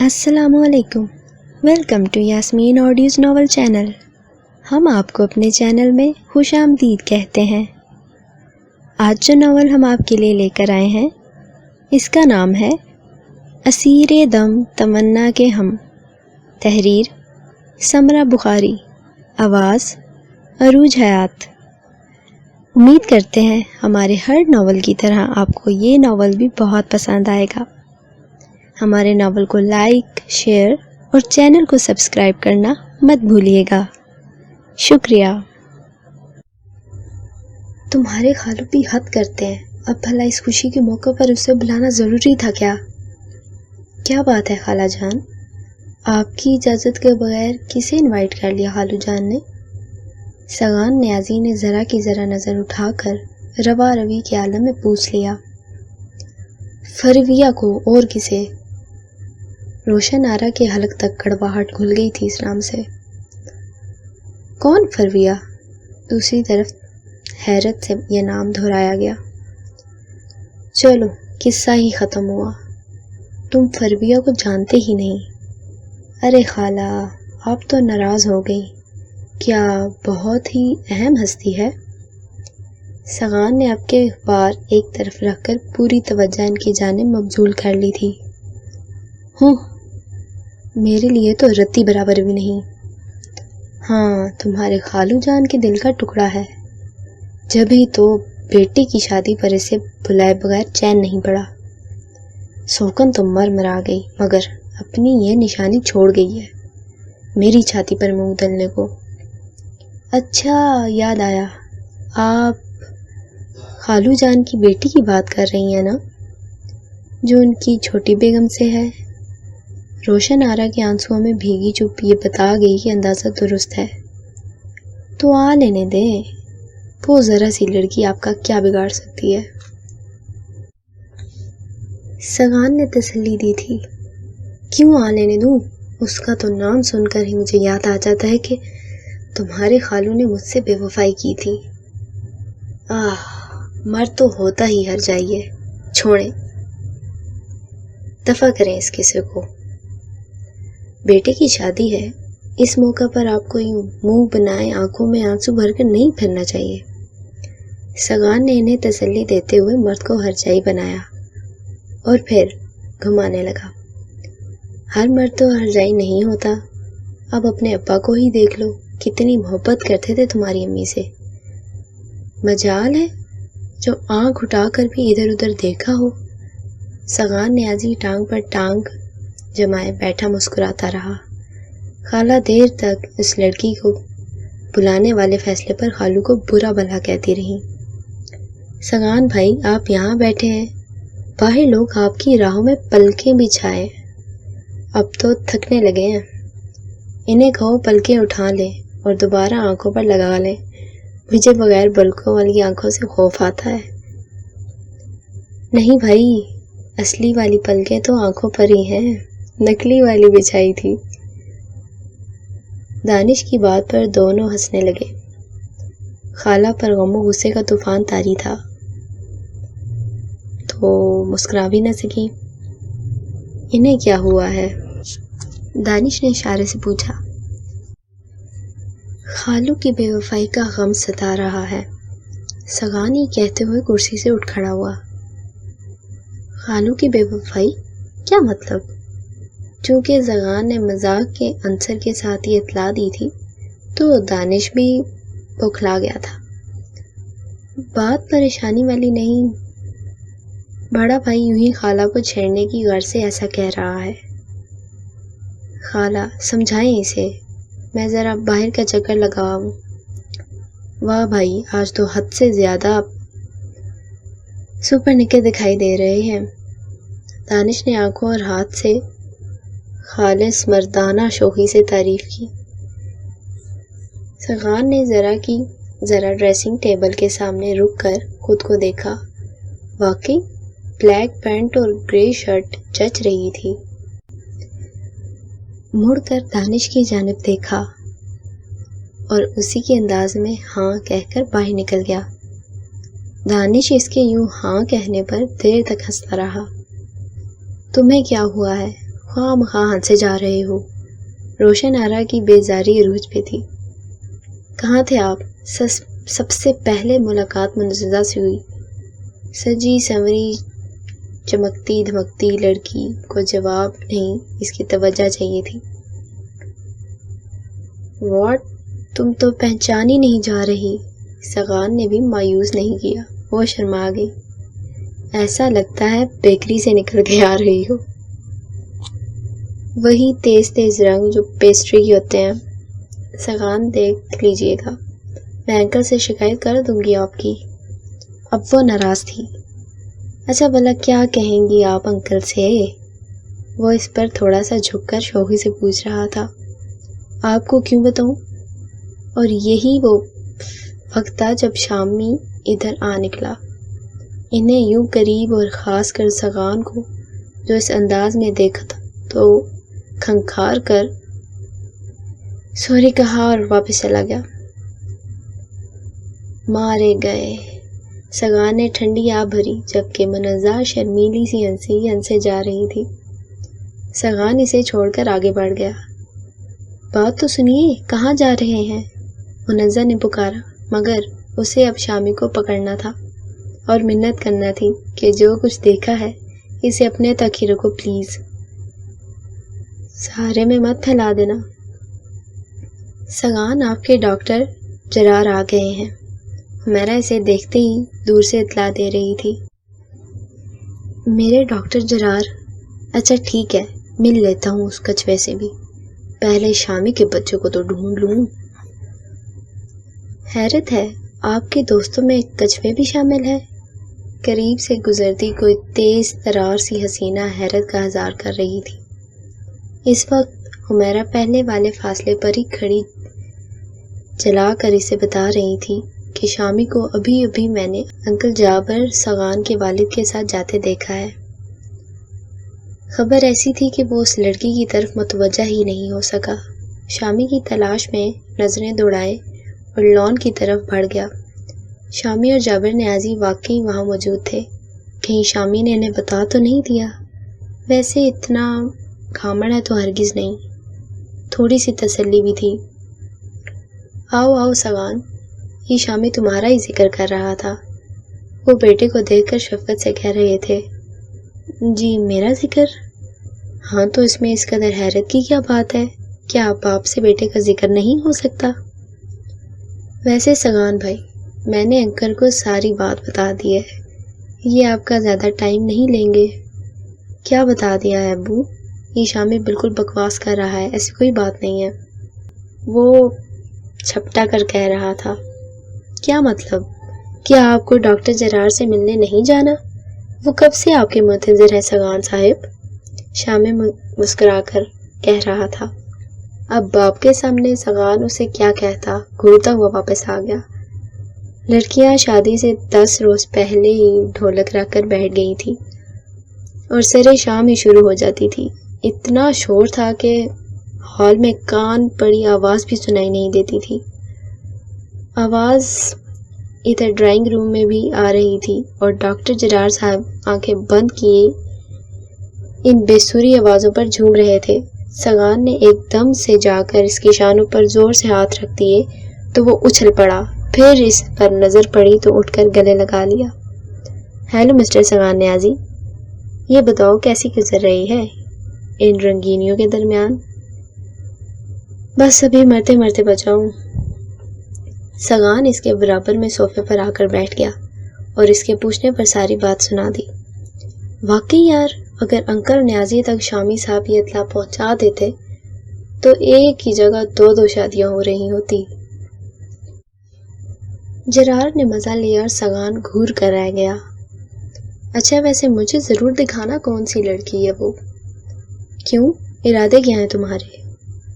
السلام علیکم، welcome to Yasmin audios novel channel. ہم آپ کو اپنے چینل میں خوش آمدید کہتے ہیں۔ آج جو ناول ہم آپ کے لیے لے کر آئے ہیں اس کا نام ہے اسیر دم تمنا کے ہم۔ تحریر سمرہ بخاری، آواز عروج حیات۔ امید کرتے ہیں ہمارے ہر ناول کی طرح آپ کو یہ ناول بھی بہت پسند آئے گا۔ ہمارے ناول کو لائک، شیئر اور چینل کو سبسکرائب کرنا مت بھولیے گا۔ شکریہ۔ تمہارے خالو بھی حد کرتے ہیں، اب بھلا اس خوشی کے موقع پر اسے بلانا ضروری تھا کیا؟ کیا بات ہے خالہ جان، آپ کی اجازت کے بغیر کسے انوائٹ کر لیا خالو جان نے؟ سگان نیازی نے ذرا کی ذرا نظر اٹھا کر روا روی کے عالم میں پوچھ لیا۔ فرویہ کو، اور کسے؟ روشن آرا کے حلق تک کڑواہٹ گھل گئی تھی اس نام سے۔ کون فرویہ؟ دوسری طرف حیرت سے یہ نام دہرایا گیا۔ چلو قصہ ہی ختم ہوا، تم فرویہ کو جانتے ہی نہیں۔ ارے خالہ، آپ تو ناراض ہو گئی، کیا بہت ہی اہم ہستی ہے؟ سگان نے اب کے اخبار ایک طرف رکھ کر پوری توجہ ان کی جانب مبذول کر لی تھی۔ میرے لیے تو رتی برابر بھی نہیں۔ ہاں، تمہارے خالو جان کے دل کا ٹکڑا ہے، جبھی تو بیٹی کی شادی پر اسے بلائے بغیر چین نہیں پڑا۔ سوکن تو مر مرا گئی، مگر اپنی یہ نشانی چھوڑ گئی ہے، میری چھاتی پر منہ دلنے کو۔ اچھا یاد آیا، آپ خالو جان کی بیٹی کی بات کر رہی ہیں نا، جو ان کی چھوٹی بیگم سے ہے؟ روشن آرا کے آنسوؤں میں بھیگی چپ یہ بتا گئی کہ اندازہ درست ہے۔ تو آ لینے دیں، وہ ذرا سی لڑکی آپ کا کیا بگاڑ سکتی ہے؟ سگان نے تسلی دی تھی۔ کیوں آ لینے دوں؟ اس کا تو نام سن کر ہی مجھے یاد آ جاتا ہے کہ تمہارے خالو نے مجھ سے بے وفائی کی تھی۔ مرد تو ہوتا ہی ہر جائیے، چھوڑیں، دفع کریں اس قصے کو۔ بیٹے کی شادی ہے، اس موقع پر آپ کو یوں منہ بنائے آنکھوں میں آنسو بھر کر نہیں پھرنا چاہیے۔ سگان نے انہیں تسلی دیتے ہوئے مرد کو ہرجائی بنایا اور پھر گھمانے لگا۔ ہر مرد تو ہرجائی نہیں ہوتا، اب اپنے ابا کو ہی دیکھ لو، کتنی محبت کرتے تھے تمہاری امی سے۔ مجال ہے جو آنکھ اٹھا کر بھی ادھر ادھر دیکھا ہو۔ سگان نیازی ٹانگ پر ٹانگ جمائے بیٹھا مسکراتا رہا۔ خالہ دیر تک اس لڑکی کو بلانے والے فیصلے پر خالو کو برا بھلا کہتی رہی۔ سگان بھائی، آپ یہاں بیٹھے ہیں، باہر لوگ آپ کی راہوں میں پلکیں بچھائے، اب تو تھکنے لگے ہیں، انہیں کہو پلکیں اٹھا لیں اور دوبارہ آنکھوں پر لگا لیں، مجھے بغیر پلکوں والی آنکھوں سے خوف آتا ہے۔ نہیں بھائی، اصلی والی پلکیں تو آنکھوں پر ہی ہیں، نکلی والی بچھائی تھی۔ دانش کی بات پر دونوں ہنسنے لگے۔ خالہ پر غم و غصے کا طوفان طاری تھا تو مسکرا بھی نہ سکی۔ انہیں کیا ہوا ہے؟ دانش نے اشارے سے پوچھا۔ خالو کی بے وفائی کا غم ستا رہا ہے، سگان ہی کہتے ہوئے کرسی سے اٹھ کھڑا ہوا۔ خالو کی بے وفائی؟ کیا مطلب؟ چونکہ سگان نے مذاق کے عنصر کے ساتھ یہ اطلاع دی تھی تو دانش بھی بوکھلا گیا تھا۔ بات پریشانی والی نہیں، بڑا بھائی یوں ہی خالہ کو چھیڑنے کی غرض سے ایسا کہہ رہا ہے۔ خالہ سمجھائیں اسے، میں ذرا باہر کا چکر لگاؤں۔ واہ بھائی، آج تو حد سے زیادہ سپر نکے دکھائی دے رہے ہیں۔ دانش نے آنکھوں اور ہاتھ سے خالص مردانہ شوخی سے تعریف کی۔ سگان نے ذرا ڈریسنگ ٹیبل کے سامنے رک کر خود کو دیکھا، واقعی بلیک پینٹ اور گرے شرٹ جچ رہی تھی۔ مڑ کر دانش کی جانب دیکھا اور اسی کے انداز میں ہاں کہہ کر باہر نکل گیا۔ دانش اس کے یوں ہاں کہنے پر دیر تک ہنستا رہا۔ تمہیں کیا ہوا ہے؟ خواہ مخواہ ہنسے جا رہے ہو۔ روشن آرا کی بیزاری عروج پہ تھی۔ کہاں تھے آپ؟ سب سے پہلے ملاقات منتزہ سے ہوئی۔ سجی سنوری چمکتی دھمکتی لڑکی کو جواب نہیں، اس کی توجہ چاہیے تھی۔ واٹ، تم تو پہچانی نہیں جا رہی۔ سغان نے بھی مایوس نہیں کیا، وہ شرما گئی۔ ایسا لگتا ہے بیکری سے نکل کے آ رہی ہو۔ وہی تیز تیز رنگ جو پیسٹری کے ہوتے ہیں۔ سغان دیکھ لیجئے گا، میں انکل سے شکایت کر دوں گی آپ کی۔ اب وہ ناراض تھی۔ اچھا بھلا کیا کہیں گی آپ انکل سے؟ وہ اس پر تھوڑا سا جھک کر شوخی سے پوچھ رہا تھا۔ آپ کو کیوں بتاؤں؟ اور یہی وہ وقت تھا جب شامی ادھر آ نکلا۔ انہیں یوں قریب اور خاص کر سغان کو جو اس انداز میں دیکھا تھا تو کھنکھار کر سوری کہا اور واپس چلا گیا۔ مارے گئے، سغان نے ٹھنڈی آہ بھری جبکہ منزہ شرمیلی سی ہنسے جا رہی تھی۔ سغان اسے چھوڑ کر آگے بڑھ گیا۔ بات تو سنیے، کہاں جا رہے ہیں؟ منزہ نے پکارا، مگر اسے اب شامی کو پکڑنا تھا اور منت کرنا تھی کہ جو کچھ دیکھا ہے اسے اپنے تک ہی رکھو پلیز، سہارے میں مت پھیلا دینا۔ سغان، آپ کے ڈاکٹر جرار آ گئے ہیں، ہمیرا اسے دیکھتے ہی دور سے اطلاع دے رہی تھی۔ میرے ڈاکٹر جرار؟ اچھا ٹھیک ہے، مل لیتا ہوں اس کچھوے سے بھی، پہلے شامی کے بچوں کو تو ڈھونڈ لوں۔ حیرت ہے، آپ کے دوستوں میں کچھوے بھی شامل ہے؟ قریب سے گزرتی کوئی تیز ترار سی حسینہ حیرت کا اظہار کر رہی تھی۔ اس وقت ہمیرا پہلے والے فاصلے پر ہی کھڑی جلا کر اسے بتا رہی تھی کہ شامی کو ابھی میں نے انکل جابر سغان کے والد کے ساتھ جاتے دیکھا ہے۔ خبر ایسی تھی کہ وہ اس لڑکی کی طرف متوجہ ہی نہیں ہو سکا۔ شامی کی تلاش میں نظریں دوڑائے اور لان کی طرف بڑھ گیا۔ شامی اور جابر نیازی واقعی وہاں موجود تھے۔ کہیں شامی نے انہیں بتا تو نہیں دیا؟ ویسے اتنا گھامڑ ہے تو ہرگز نہیں۔ تھوڑی سی تسلی بھی تھی۔ آؤ سغان، یہ شامی تمہارا ہی ذکر کر رہا تھا۔ وہ بیٹے کو دیکھ کر شفقت سے کہہ رہے تھے۔ جی میرا ذکر؟ ہاں تو اس میں اس قدر حیرت کی کیا بات ہے؟ کیا باپ سے بیٹے کا ذکر نہیں ہو سکتا؟ ویسے سغان بھائی، میں نے انکل کو ساری بات بتا دی ہے، یہ آپ کا زیادہ ٹائم نہیں لیں گے۔ کیا بتا دیا ہے ابو؟ یہ شامی بالکل بکواس کر رہا ہے، ایسی کوئی بات نہیں ہے۔ وہ چھپٹا کر کہہ رہا تھا۔ کیا مطلب؟ کیا آپ کو ڈاکٹر جرار سے ملنے نہیں جانا؟ وہ کب سے آپ کے منتظر ہے سغان صاحب؟ شامی مسکرا کر کہہ رہا تھا۔ اب باپ کے سامنے سغان اسے کیا کہتا، گھورتا ہوا واپس آ گیا۔ لڑکیاں شادی سے 10 روز پہلے ہی ڈھولک رکھ کر بیٹھ گئی تھی اور سرے شام ہی شروع ہو جاتی تھی۔ اتنا شور تھا کہ ہال میں کان پڑی آواز بھی سنائی نہیں دیتی تھی۔ آواز ادھر ڈرائنگ روم میں بھی آ رہی تھی اور ڈاکٹر جرار صاحب آنکھیں بند کیے ان بے سری آوازوں پر جھوم رہے تھے۔ سغان نے ایک دم سے جا کر اس کے شانوں پر زور سے ہاتھ رکھ دیے تو وہ اچھل پڑا، پھر اس پر نظر پڑی تو اٹھ کر گلے لگا لیا۔ ہیلو مسٹر سغان نیازی، یہ بتاؤ کیسی گزر رہی ہے ان رنگینیوں کے درمیان؟ بس ابھی مرتے مرتے بچاؤں۔ سغان اس کے برابر میں صوفے پر آ کر بیٹھ گیا اور اس کے پوچھنے پر ساری بات سنا دی۔ واقعی یار، اگر انکل نیازی تک شامی صاحب یہ اطلاع پہنچا دیتے تو ایک ہی جگہ 2 شادیاں ہو رہی ہوتی۔ جرار نے مزہ لیا اور سغان گھور کر رہ گیا۔ اچھا ویسے مجھے ضرور دکھانا کون سی لڑکی ہے وہ۔ کیوں، ارادے کیا ہیں تمہارے؟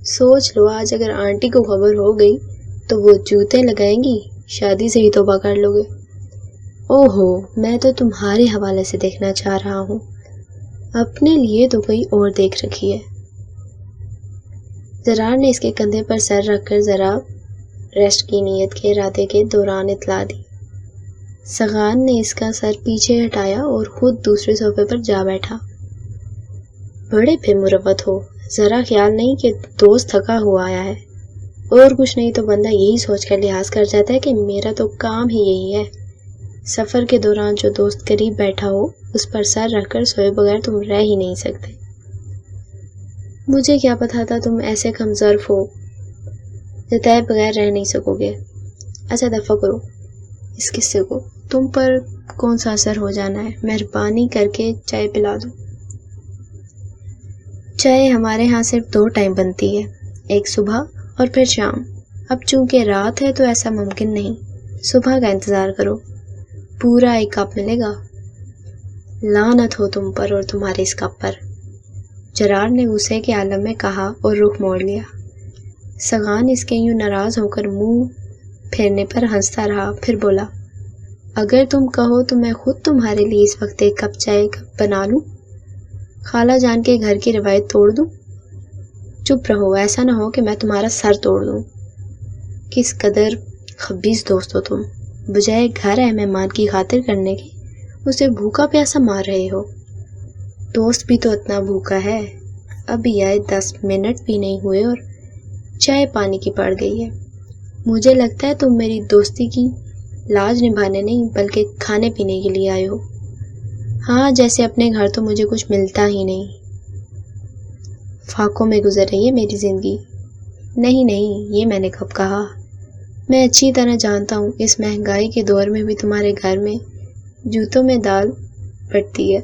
سوچ لو، آج اگر آنٹی کو خبر ہو گئی تو وہ جوتے لگائیں گی، شادی سے ہی توبہ کر لو گے۔ اوہو، میں تو تمہارے حوالے سے دیکھنا چاہ رہا ہوں، اپنے لیے تو کوئی اور دیکھ رکھی ہے۔ جرار نے اس کے کندھے پر سر رکھ کر ذرا ریسٹ کی نیت کے ارادے کے دوران اطلاع دی۔ سغان نے اس کا سر پیچھے ہٹایا اور خود دوسرے صوفے پر جا بیٹھا۔ بڑے بے مروت ہو، ذرا خیال نہیں کہ دوست تھکا ہوا آیا ہے، اور کچھ نہیں تو بندہ یہی سوچ کر لحاظ کر جاتا ہے کہ میرا تو کام ہی یہی ہے۔ سفر کے دوران جو دوست قریب بیٹھا ہو اس پر سر رکھ کر سوئے بغیر تم رہ ہی نہیں سکتے۔ مجھے کیا پتا تھا تم ایسے کمظرف ہو، جتائے بغیر رہ نہیں سکو گے۔ اچھا دفع کرو اس قصے کو، تم پر کون سا اثر ہو جانا ہے، مہربانی کر کے چائے پلا دو۔ چائے ہمارے ہاں صرف 2 ٹائم بنتی ہے، ایک صبح اور پھر شام۔ اب چونکہ رات ہے تو ایسا ممکن نہیں، صبح کا انتظار کرو، پورا 1 کپ ملے گا۔ لعنت ہو تم پر اور تمہارے اس کپ پر، جرار نے غصے کے عالم میں کہا اور رخ موڑ لیا۔ سگان اس کے یوں ناراض ہو کر منہ پھیرنے پر ہنستا رہا، پھر بولا، اگر تم کہو تو میں خود تمہارے لیے اس وقت 1 کپ چائے بنا لوں، خالہ جان کے گھر کی روایت توڑ دوں۔ چپ رہو، ایسا نہ ہو کہ میں تمہارا سر توڑ دوں۔ کس قدر خبیث دوست ہو تم، بجائے گھر آئے مہمان کی خاطر کرنے کے اسے بھوکا پیاسا مار رہے ہو۔ دوست بھی تو اتنا بھوکا ہے، ابھی آئے 10 منٹ بھی نہیں ہوئے اور چائے پانی کی پڑ گئی ہے۔ مجھے لگتا ہے تم میری دوستی کی لاج نبھانے نہیں بلکہ کھانے پینے کے لیے آئے ہو۔ ہاں، جیسے اپنے گھر تو مجھے کچھ ملتا ہی نہیں، فاقوں میں گزر رہی ہے میری زندگی۔ نہیں نہیں، یہ میں نے کب کہا، میں اچھی طرح جانتا ہوں اس مہنگائی کے دور میں بھی تمہارے گھر میں جوتوں میں دال بٹتی ہے۔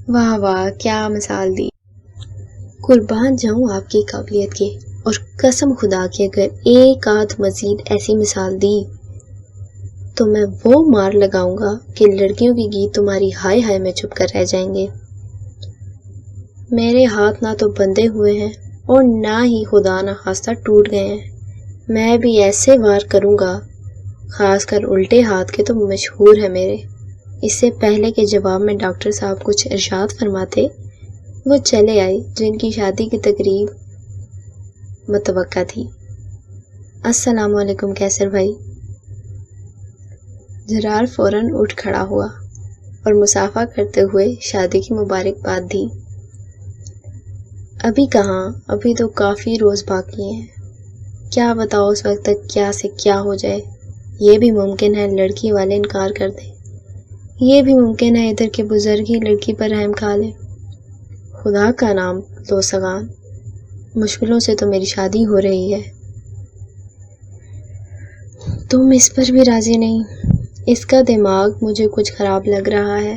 واہ واہ، کیا مثال دی، قربان جاؤں آپ کی قابلیت کے، اور قسم خدا کی اگر ایک آدھ مزید ایسی مثال دی تو میں وہ مار لگاؤں گا کہ لڑکیوں کے گیت تمہاری ہائے ہائے میں چھپ کر رہ جائیں گے۔ میرے ہاتھ نہ تو بندھے ہوئے ہیں اور نہ ہی خدا نہ خواستہ ٹوٹ گئے ہیں، میں بھی ایسے وار کروں گا، خاص کر الٹے ہاتھ کے تو مشہور ہے میرے۔ اس سے پہلے کے جواب میں ڈاکٹر صاحب کچھ ارشاد فرماتے وہ چلے آئے جن کی شادی کی تقریب متوقع تھی۔ السلام علیکم کیسر بھائی۔ جرار فوراً اٹھ کھڑا ہوا اور مصافحہ کرتے ہوئے شادی کی مبارکباد دی۔ ابھی کہاں، ابھی تو کافی روز باقی ہیں، کیا بتاؤ اس وقت تک کیا سے کیا ہو جائے۔ یہ بھی ممکن ہے لڑکی والے انکار کر دیں، یہ بھی ممکن ہے ادھر کے بزرگ ہی لڑکی پر رحم کھا لیں۔ خدا کا نام لو سگان، مشکلوں سے تو میری شادی ہو رہی ہے، تم اس پر بھی راضی نہیں۔ اس کا دماغ مجھے کچھ خراب لگ رہا ہے،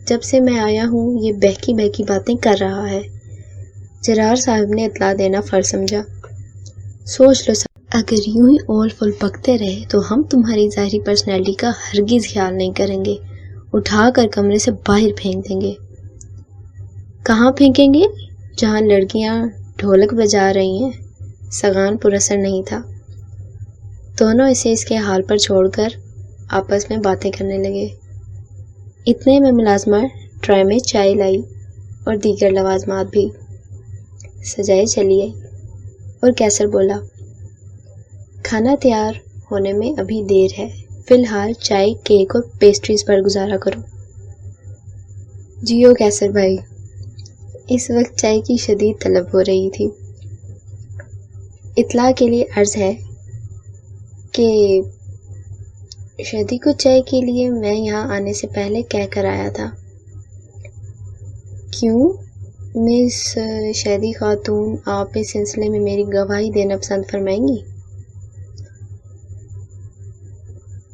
جب سے میں آیا ہوں یہ بہکی بہکی باتیں کر رہا ہے۔ جرار صاحب نے اطلاع دینا فرض سمجھا۔ سوچ لو اگر یوں ہی اول فل پکتے رہے تو ہم تمہاری ظاہری پرسنالٹی کا ہرگز خیال نہیں کریں گے، اٹھا کر کمرے سے باہر پھینک دیں گے۔ کہاں پھینکیں گے؟ جہاں لڑکیاں ڈھولک بجا رہی ہیں۔ سگان پر اثر نہیں تھا، دونوں اسے اس کے حال پر چھوڑ کر آپس میں باتیں کرنے لگے۔ اتنے میں ملازمہ ٹرے میں چائے لائی اور دیگر لوازمات بھی سجائے چلی آئی، اور کیسر بولا، کھانا تیار ہونے میں ابھی دیر ہے، فی الحال چائے، کیک اور پیسٹریز پر گزارا کرو۔ جیو کیسر بھائی۔ اس وقت چائے کی شدید طلب ہو رہی تھی۔ اطلاع کے لیے عرض ہے کہ شادی کو چائے کے لیے میں یہاں آنے سے پہلے کہہ کر آیا تھا۔ کیوں مس شادی خاتون، آپ اس سلسلے میں میری گواہی دینا پسند فرمائیں گی؟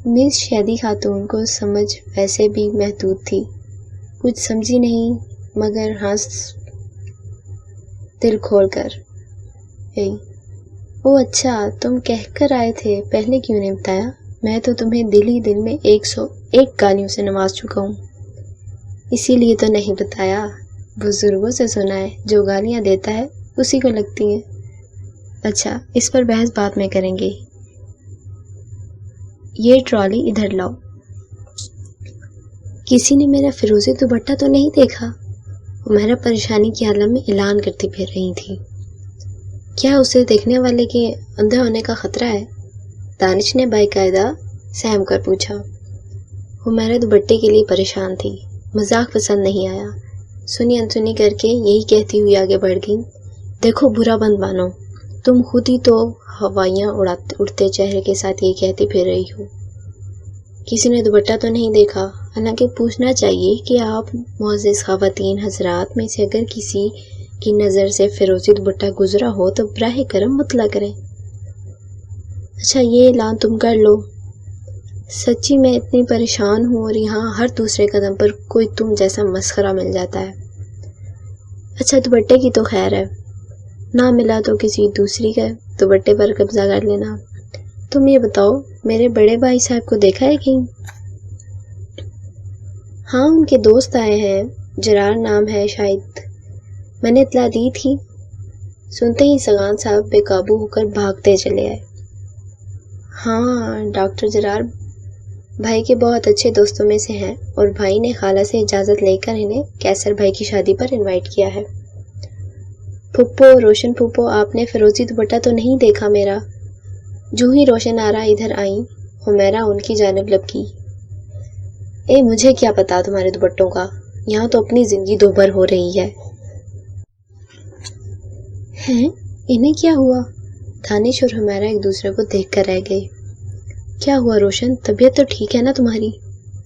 مس شادی خاتون کو سمجھ ویسے بھی محدود تھی، کچھ سمجھی نہیں مگر ہنس دل کھول کر گئی۔ او اچھا، تم کہہ کر آئے تھے، پہلے کیوں نہیں بتایا؟ میں تو تمہیں دل ہی دل میں 101 گالیوں سے نواز چکا ہوں، اسی لیے تو نہیں بتایا۔ بزرگوں سے سنا ہے جو گالیاں دیتا ہے اسی کو لگتی ہیں۔ اچھا، اس پر بحث بعد میں کریں گے، یہ ٹرالی ادھر لاؤ۔ کسی نے میرا فیروزی دوپٹہ تو نہیں دیکھا؟ میرا پریشانی کی حالت میں اعلان کرتی پھر رہی تھی۔ کیا اسے دیکھنے والے کے اندھے ہونے کا خطرہ ہے؟ دانش نے باقاعدہ سہم کر پوچھا۔ وہ میرے دوپٹے کے لیے پریشان تھی، مذاق پسند نہیں آیا، سنی انسنی کر کے یہی کہتی ہوئی آگے بڑھ گئی، دیکھو برا بند مانو، تم خود ہی تو ہوائیاں اڑتے چہرے کے ساتھ یہ کہتی پھر رہی ہو۔ کسی نے دوپٹہ تو نہیں دیکھا؟ حالانکہ پوچھنا چاہیے کہ آپ معزز خواتین حضرات میں سے اگر کسی کی نظر سے فیروزی دوپٹہ گزرا ہو تو براہ کرم مطلع کریں۔ اچھا یہ اعلان تم کر لو، سچی میں اتنی پریشان ہوں اور یہاں ہر دوسرے قدم پر کوئی تم جیسا مسخرہ مل جاتا ہے۔ اچھا دوپٹے کی تو خیر ہے، نہ ملا تو کسی دوسری کا دوپٹے پر قبضہ کر لینا۔ تم یہ بتاؤ میرے بڑے بھائی صاحب کو دیکھا ہے کہیں؟ ہاں ان کے دوست آئے ہیں، جرار نام ہے شاید، میں نے اطلاع دی تھی۔ سنتے ہی سگان صاحب بے قابو ہو کر بھاگتے چلے آئے۔ ہاں ڈاکٹر جرار بھائی کے بہت اچھے دوستوں میں سے ہیں اور بھائی نے خالہ سے اجازت لے کر انہیں کیسر بھائی کی شادی پر انوائٹ کیا ہے۔ پھپھو، روشن پھپھو، آپ نے فیروزی دوپٹہ تو نہیں دیکھا میرا؟ جو ہی روشن آرا ادھر آئیں حمیرہ ان کی جانب لپکی۔ اے مجھے کیا پتا تمہارے دوپٹوں کا، یہاں تو اپنی زندگی دوبھر ہو رہی ہے۔ ہیں انہیں کیا ہوا؟ دانش اور حمیرہ ایک دوسرے کو دیکھ کر رہ گئے۔ کیا ہوا روشن، طبیعت تو ٹھیک ہے نا تمہاری؟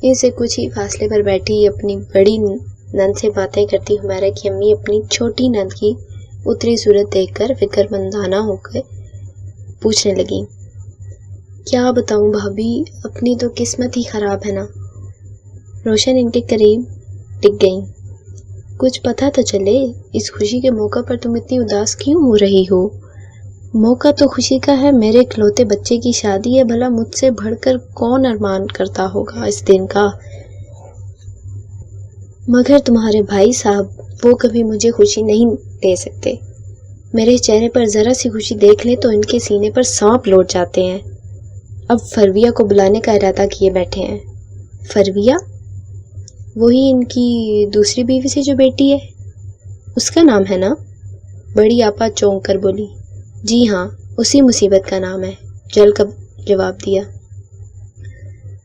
ان سے کچھ ہی فاصلے پر بیٹھی اپنی بڑی نند سے باتیں کرتی حمیرہ کی امی اپنی چھوٹی نند کی اتری صورت دیکھ کر فکر مندانہ ہو کر پوچھنے لگی، کیا بتاؤں بھابھی، اپنی تو قسمت ہی خراب ہے نا۔ روشن ان کے قریب ٹک گئیں۔ کچھ پتہ تو چلے، اس خوشی کے موقع پر تم اتنی اداس کیوں ہو رہی ہو؟ موقع تو خوشی کا ہے، میرے اکلوتے بچے کی شادی ہے، بھلا مجھ سے بڑھ کر کون ارمان کرتا ہوگا اس دن کا؟ مگر تمہارے بھائی صاحب وہ کبھی مجھے خوشی نہیں دے سکتے، میرے چہرے پر ذرا سی خوشی دیکھ لیں تو ان کے سینے پر سانپ لوٹ جاتے ہیں۔ اب فرویہ کو بلانے کا ارادہ کیے بیٹھے ہیں۔ فرویہ؟ وہی ان کی دوسری بیوی سے جو بیٹی ہے، اس کا نام ہے نا؟ بڑی آپا چونک کر بولی۔ جی ہاں اسی مصیبت کا نام ہے، جل کر جواب دیا۔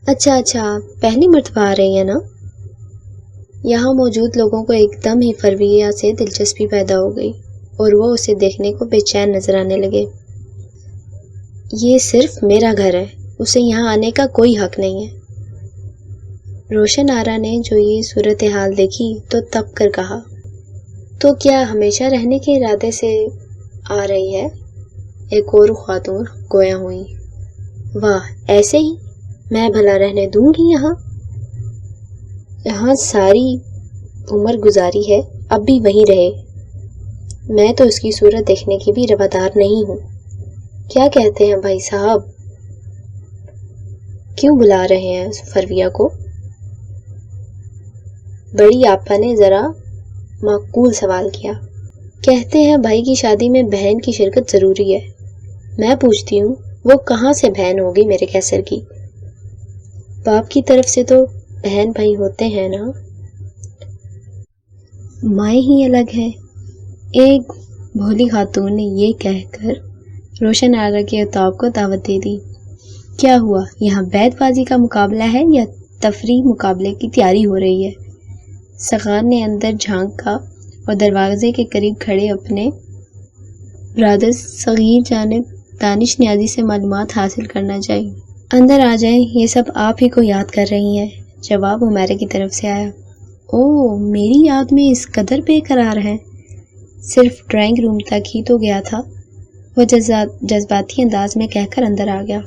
اچھا پہلی مرتبہ آ رہی ہے نا؟ یہاں موجود لوگوں کو ایک دم ہی فرویہ سے دلچسپی پیدا ہو گئی اور وہ اسے دیکھنے کو بے چین نظر آنے لگے۔ یہ صرف میرا گھر ہے، اسے یہاں آنے کا کوئی حق نہیں ہے۔ روشن آرا نے جو یہ صورتحال دیکھی تو تپ کر کہا، تو کیا ہمیشہ رہنے کے ارادے سے آ رہی ہے؟ ایک اور خاتون گویا ہوئی۔ واہ ایسے ہی؟ میں بھلا رہنے دوں گی یہاں ساری عمر گزاری ہے، اب بھی وہیں رہے۔ میں تو اس کی صورت دیکھنے کی بھی روادار نہیں ہوں۔ کیا کہتے ہیں بھائی صاحب؟ کیوں بلا رہے ہیں فرویہ کو؟ بڑی آپا نے ذرا معقول سوال کیا۔ کہتے ہیں بھائی کی شادی میں بہن کی شرکت ضروری ہے۔ میں پوچھتی ہوں وہ کہاں سے بہن ہوگی میرے کیسر کی؟ باپ کی طرف سے تو بہن بھائی ہوتے ہیں نا؟ مائیں ہی الگ ہیں۔ ایک بھولی خاتون نے یہ کہہ کر روشن آرا کے اتاب کو دعوت دے دی۔ کیا ہوا، یہاں بیت بازی کا مقابلہ ہے یا تفریح مقابلے کی تیاری ہو رہی ہے؟ سغان نے اندر جھانکا اور دروازے کے قریب کھڑے اپنے برادر صغیر جانب دانش نیازی سے معلومات حاصل کرنا چاہیے۔ اندر آ جائیں، یہ سب آپ ہی کو یاد کر رہی ہیں، جواب حمیرہ کی طرف سے آیا۔ اوہ میری یاد میں اس قدر بے قرار ہے، صرف ڈرائنگ روم تک ہی تو گیا تھا، وہ جذباتی انداز میں کہہ کر اندر آ گیا۔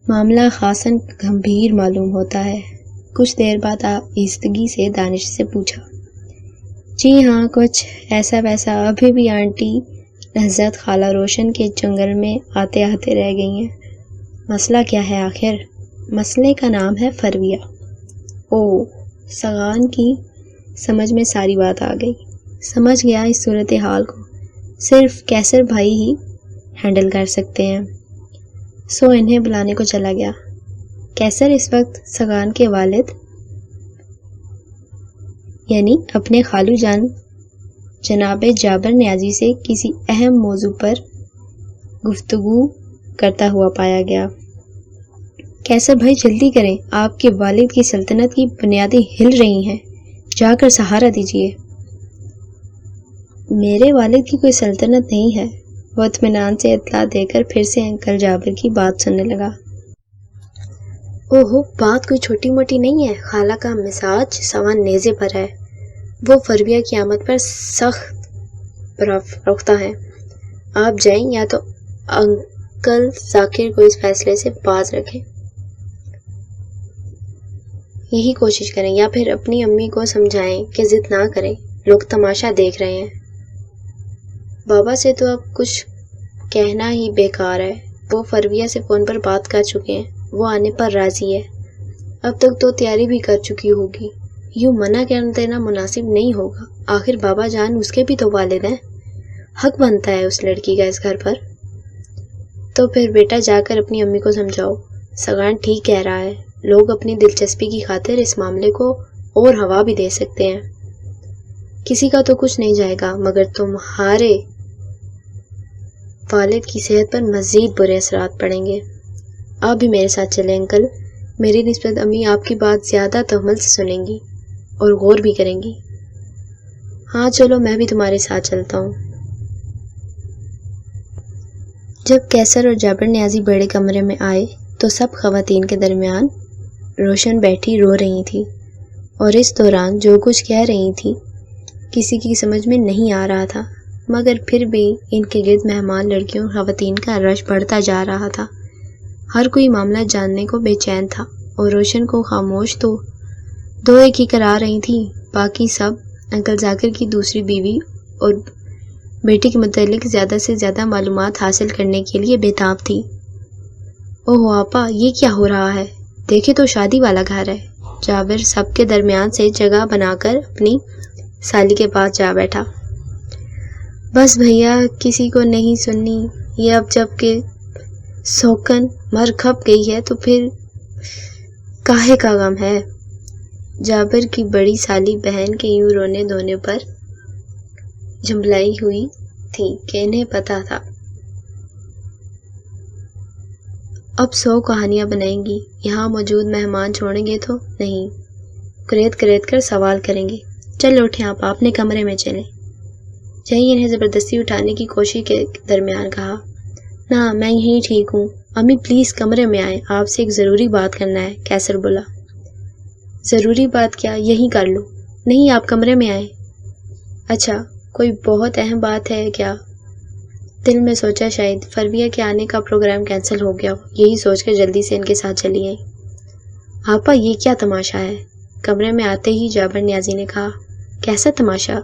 معاملہ خاصاً گمبھیر معلوم ہوتا ہے۔ کچھ دیر بعد آہستگی سے دانش سے پوچھا، جی ہاں کچھ ایسا ویسا، ابھی بھی آنٹی لذت خالہ روشن کے جنگل میں آتے آتے رہ گئی ہیں۔ مسئلہ کیا ہے آخر؟ مسئلے کا نام ہے فرویہ۔ اوہ، سغان کی سمجھ میں ساری بات آ گئی۔ سمجھ گیا اس صورتحال کو صرف کیسر بھائی ہی ہینڈل کر سکتے ہیں، سو انہیں بلانے کو چلا گیا۔ کیسر اس وقت سغان کے والد یعنی اپنے خالو جان جناب جابر نیازی سے کسی اہم موضوع پر گفتگو کرتا ہوا پایا گیا۔ کیسر بھائی جلدی کریں، آپ کے والد کی سلطنت کی بنیادیں ہل رہی ہیں، جا کر سہارا دیجیے۔ میرے والد کی کوئی سلطنت نہیں ہے، وہ اطمینان سے اطلاع دے کر پھر سے انکل جابر کی بات سننے لگا۔ اوہو، بات کوئی چھوٹی موٹی نہیں ہے، خالہ کا مزاج سوان نیزے پر ہے، وہ فرویہ کی آمد پر سخت رفتہ ہے۔ آپ جائیں یا تو انکل ذاکر کو اس فیصلے سے باز رکھیں، یہی کوشش کریں، یا پھر اپنی امی کو سمجھائیں کہ ضد نہ کریں، لوگ تماشا دیکھ رہے ہیں۔ بابا سے تو اب کچھ کہنا ہی بیکار ہے، وہ فرویہ سے فون پر بات کر چکے ہیں، وہ آنے پر راضی ہے، اب تک تو تیاری بھی کر چکی ہوگی، یوں منع کر دینا مناسب نہیں ہوگا، آخر بابا جان اس کے بھی تو والد ہیں، حق بنتا ہے اس لڑکی کا اس گھر پر۔ تو پھر بیٹا جا کر اپنی امی کو سمجھاؤ، سگان ٹھیک کہہ رہا ہے، لوگ اپنی دلچسپی کی خاطر اس معاملے کو اور ہوا بھی دے سکتے ہیں، کسی کا تو کچھ نہیں جائے گا، مگر تمہارے والد کی صحت پر مزید برے اثرات پڑیں گے۔ آپ بھی میرے ساتھ چلیں انکل، میری نسبت امی آپ کی بات زیادہ تحمل سے سنیں گی اور غور بھی کریں گی۔ ہاں چلو، میں بھی تمہارے ساتھ چلتا ہوں۔ جب کیسر اور جابر نیازی بڑے کمرے میں آئے تو سب خواتین کے درمیان روشن بیٹھی رو رہی تھی، اور اس دوران جو کچھ کہہ رہی تھی کسی کی سمجھ میں نہیں آ رہا تھا، مگر پھر بھی ان کے گرد مہمان لڑکیوں اور خواتین کا رش بڑھتا جا رہا تھا، ہر کوئی معاملہ جاننے کو بے چین تھا، اور روشن کو خاموش تو دو ایک ہی کرا رہی تھی، باقی سب انکل ذاکر کی دوسری بیوی اور بیٹی کے متعلق زیادہ سے زیادہ معلومات حاصل کرنے کے لیے بے تاب تھی۔ اوہ آپا، یہ کیا ہو رہا ہے؟ دیکھے تو شادی والا گھر ہے۔ جابر سب کے درمیان سے جگہ بنا کر اپنی سالی کے پاس جا بیٹھا۔ بس بھیا، کسی کو نہیں سننی، یہ اب جب کہ سوکن مر کھپ گئی ہے تو پھر کاہے کا غم ہے۔ جابر کی بڑی سالی بہن کے یوں رونے دھونے پر جھنبلائی ہوئی تھی کہ انہیں پتا تھا اب 100 کہانیاں بنائیں گی، یہاں موجود مہمان چھوڑیں گے تو نہیں، کریت کریت کر سوال کریں گے۔ چل اٹھیں آپ اپنے کمرے میں چلیں۔ جہی انہیں زبردستی اٹھانے کی کوشش کے درمیان کہا، نہ میں یہیں ٹھیک ہوں، امی پلیز کمرے میں آئیں، آپ سے ایک ضروری بات کرنا ہے۔ کیسر بولا، ضروری بات کیا؟ یہیں کر لو۔ نہیں، آپ کمرے میں آئیں۔ اچھا، کوئی بہت اہم بات ہے کیا؟ دل میں سوچا شاید فرویہ کے آنے کا پروگرام کینسل ہو گیا ہو، یہی سوچ کر جلدی سے ان کے ساتھ چلی آئی۔ آپا، یہ کیا تماشا ہے؟ کمرے میں آتے ہی جابر نیازی نے کہا۔ کیسا تماشا؟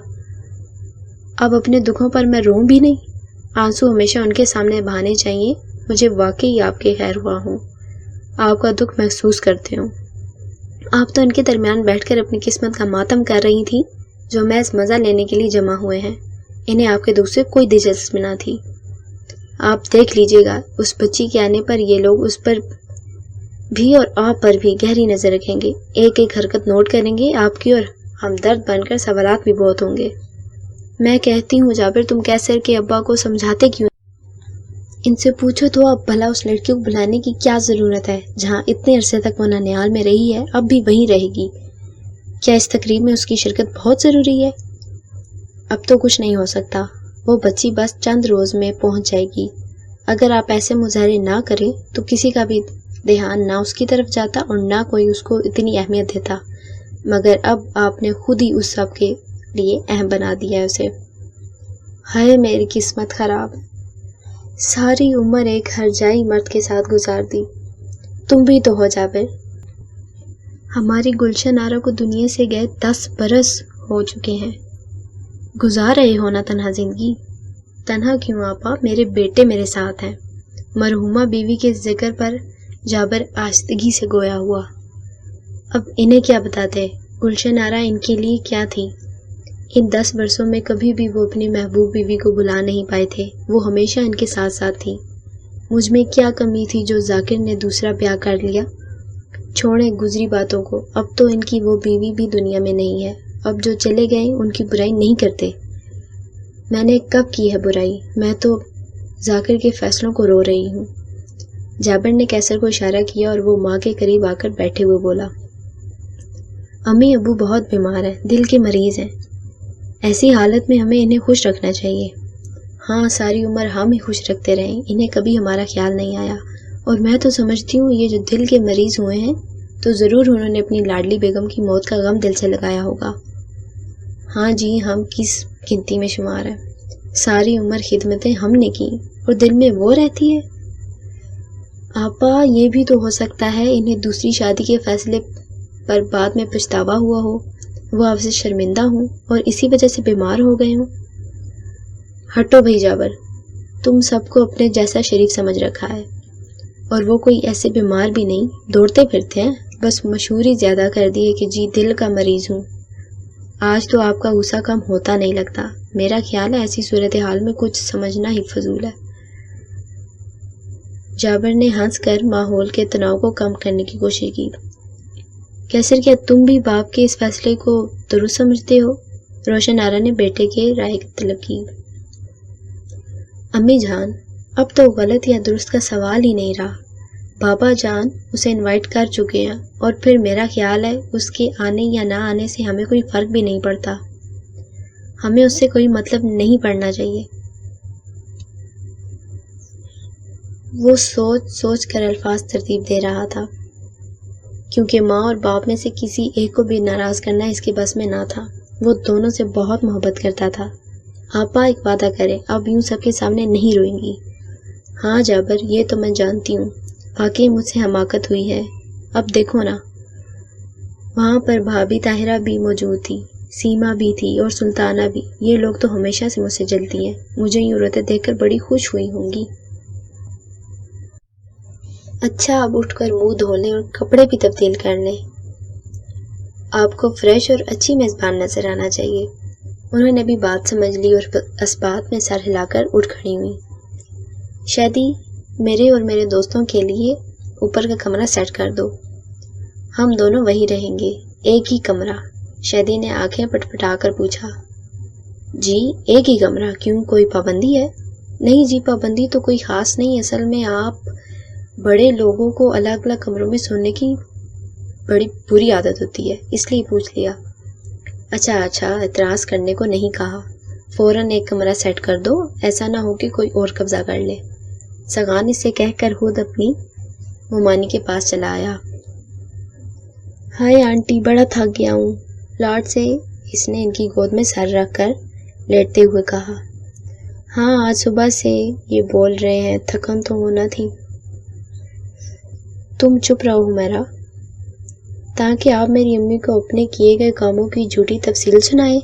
اب اپنے دکھوں پر میں روں بھی نہیں؟ آنسو ہمیشہ ان کے سامنے بہانے چاہیے، مجھے واقعی آپ کے خیر خواہ ہوں، آپ کا دکھ محسوس کرتے ہوں۔ آپ تو ان کے درمیان بیٹھ کر اپنی قسمت کا ماتم کر رہی تھی، جو محض مزہ لینے کے لیے جمع ہوئے ہیں، انہیں آپ کے دکھ سے کوئی دلچسپی نہ تھی۔ آپ دیکھ لیجئے گا، اس بچی کے آنے پر یہ لوگ اس پر بھی اور آپ پر بھی گہری نظر رکھیں گے، ایک ایک حرکت نوٹ کریں گے آپ کی، اور ہمدرد بن کر سوالات بھی بہت ہوں گے۔ میں کہتی ہوں جابر، تم کیسر کے ابا کو سمجھاتے کیوں؟ ان سے پوچھو تو اب بھلا اس لڑکی کو بلانے کی کیا ضرورت ہے؟ جہاں اتنے عرصے تک وہ ننیال میں رہی ہے اب بھی وہیں رہے گی، کیا اس تقریب میں اس کی شرکت بہت ضروری ہے؟ اب تو کچھ نہیں ہو سکتا، وہ بچی بس چند روز میں پہنچ جائے گی، اگر آپ ایسے مظاہرے نہ کریں تو کسی کا بھی دھیان نہ اس کی طرف جاتا اور نہ کوئی اس کو اتنی اہمیت دیتا، مگر اب آپ نے خود ہی اس سب کے لیے اہم بنا دیا ہے اسے۔ ہائے میری قسمت خراب، ساری عمر ایک ہرجائی مرد کے ساتھ گزار دی۔ تم بھی تو ہو جابر، ہماری گلشن آرا کو دنیا سے گئے 10 برس ہو چکے ہیں، گزار رہے ہو نا تنہا زندگی؟ تنہا کیوں آپا، میرے بیٹے میرے ساتھ ہیں۔ مرحومہ بیوی کے ذکر پر جابر آہستگی سے گویا ہوا۔ اب انہیں کیا بتاتے، گلشن آرا ان کے لیے کیا تھی؟ ان 10 برسوں میں کبھی بھی وہ اپنی محبوب بیوی کو بلا نہیں پائے تھے، وہ ہمیشہ ان کے ساتھ ساتھ تھی۔ مجھ میں کیا کمی تھی جو ذاکر نے دوسرا بیاہ کر لیا؟ چھوڑیں گزری باتوں کو، اب تو ان کی وہ بیوی بھی دنیا میں نہیں ہے، اب جو چلے گئے ان کی برائی نہیں کرتے۔ میں نے کب کی ہے برائی؟ میں تو ذاکر کے فیصلوں کو رو رہی ہوں۔ جابر نے کیسر کو اشارہ کیا اور وہ ماں کے قریب آ کر بیٹھے ہوئے بولا، امی ابو بہت بیمار ہیں، دل کے مریض ہیں، ایسی حالت میں ہمیں انہیں خوش رکھنا چاہیے۔ ہاں، ساری عمر ہم ہی خوش رکھتے رہیں، انہیں کبھی ہمارا خیال نہیں آیا۔ اور میں تو سمجھتی ہوں یہ جو دل کے مریض ہوئے ہیں تو ضرور انہوں نے اپنی لاڈلی بیگم کی موت کا غم دل سے لگایا ہوگا۔ ہاں جی، ہم کس گنتی میں شمار ہیں؟ ساری عمر خدمتیں ہم نے کی اور دل میں وہ رہتی ہے۔ آپا، یہ بھی تو ہو سکتا ہے انہیں دوسری شادی کے فیصلے پر بعد میں پچھتاوا ہوا ہو، وہ آپ سے شرمندہ ہوں اور اسی وجہ سے بیمار ہو گئے ہوں۔ ہٹو بھائی جابر، تم سب کو اپنے جیسا شریف سمجھ رکھا ہے، اور وہ کوئی ایسے بیمار بھی نہیں، دوڑتے پھرتے ہیں، بس مشہوری زیادہ کر دی ہے کہ جی دل کا مریض ہوں۔ آج تو آپ کا غصہ کم ہوتا نہیں لگتا۔ میرا خیال ہے ایسی صورتحال میں کچھ سمجھنا ہی فضول ہے۔ جابر نے ہنس کر ماحول کے تناؤ کو کم کرنے کی کوشش کی۔ کیسر، کیا تم بھی باپ کے اس فیصلے کو درست سمجھتے ہو؟ روشن آرا نے بیٹے کے رائے طلب کی۔ امی جان، اب تو غلط یا درست کا سوال ہی نہیں رہا۔ بابا جان اسے انوائٹ کر چکے ہیں، اور پھر میرا خیال ہے اس کے آنے یا نہ آنے سے ہمیں کوئی فرق بھی نہیں پڑتا۔ ہمیں اس سے کوئی مطلب نہیں پڑنا چاہیے۔ وہ سوچ سوچ کر الفاظ ترتیب دے رہا تھا، کیونکہ ماں اور باپ میں سے کسی ایک کو بھی ناراض کرنا اس کے بس میں نہ تھا۔ وہ دونوں سے بہت محبت کرتا تھا۔ آپا، ایک وعدہ کریں، اب یوں سب کے سامنے نہیں روئیں گی۔ ہاں جابر، یہ تو میں جانتی ہوں، واقعی مجھ سے حماقت ہوئی ہے۔ اب دیکھو نا، وہاں پر بھابھی طاہرہ بھی موجود تھی، سیما بھی تھی اور سلطانہ بھی۔ یہ لوگ تو ہمیشہ سے مجھ سے جلتی ہیں، مجھے یوں روتے دیکھ کر بڑی خوش ہوئی ہوں گی۔ اچھا، اب اٹھ کر منہ دھو لیں اور کپڑے بھی تبدیل کر لیں، آپ کو فریش اور اچھی میزبان نظر آنا چاہیے۔ انہوں نے بھی بات سمجھ لی اور اسبات میں سر ہلا کر اٹھ کھڑی ہوئی۔ شادی، میرے اور میرے دوستوں کے لیے اوپر کا کمرہ سیٹ کر دو، ہم دونوں وہی رہیں گے، ایک ہی کمرہ۔ شادی نے آنکھیں پٹپٹا کر پوچھا۔ جی، ایک ہی کمرہ، کیوں کوئی پابندی ہے؟ نہیں جی، پابندی تو کوئی خاص نہیں، اصل میں آپ بڑے لوگوں کو الگ الگ کمروں میں سونے کی بڑی بری عادت ہوتی ہے، اس لیے پوچھ لیا۔ اچھا، اعتراض کرنے کو نہیں کہا، فوراً ایک کمرہ سیٹ کر دو، ایسا نہ ہو کہ کوئی اور قبضہ کر لے۔ سگان اس سے کہہ کر خود اپنی مومانی کے پاس چلا آیا۔ ہائے آنٹی، بڑا تھک گیا ہوں، لاڈ سے اس نے ان کی گود میں سر رکھ کر لیٹتے ہوئے کہا۔ ہاں، آج صبح سے یہ بول رہے ہیں، تھکن تو ہونا تھی۔ تم چپ رہو حمیرہ، تاکہ آپ میری امی کو اپنے کیے گئے کاموں کی جھوٹی تفصیل سنائیں۔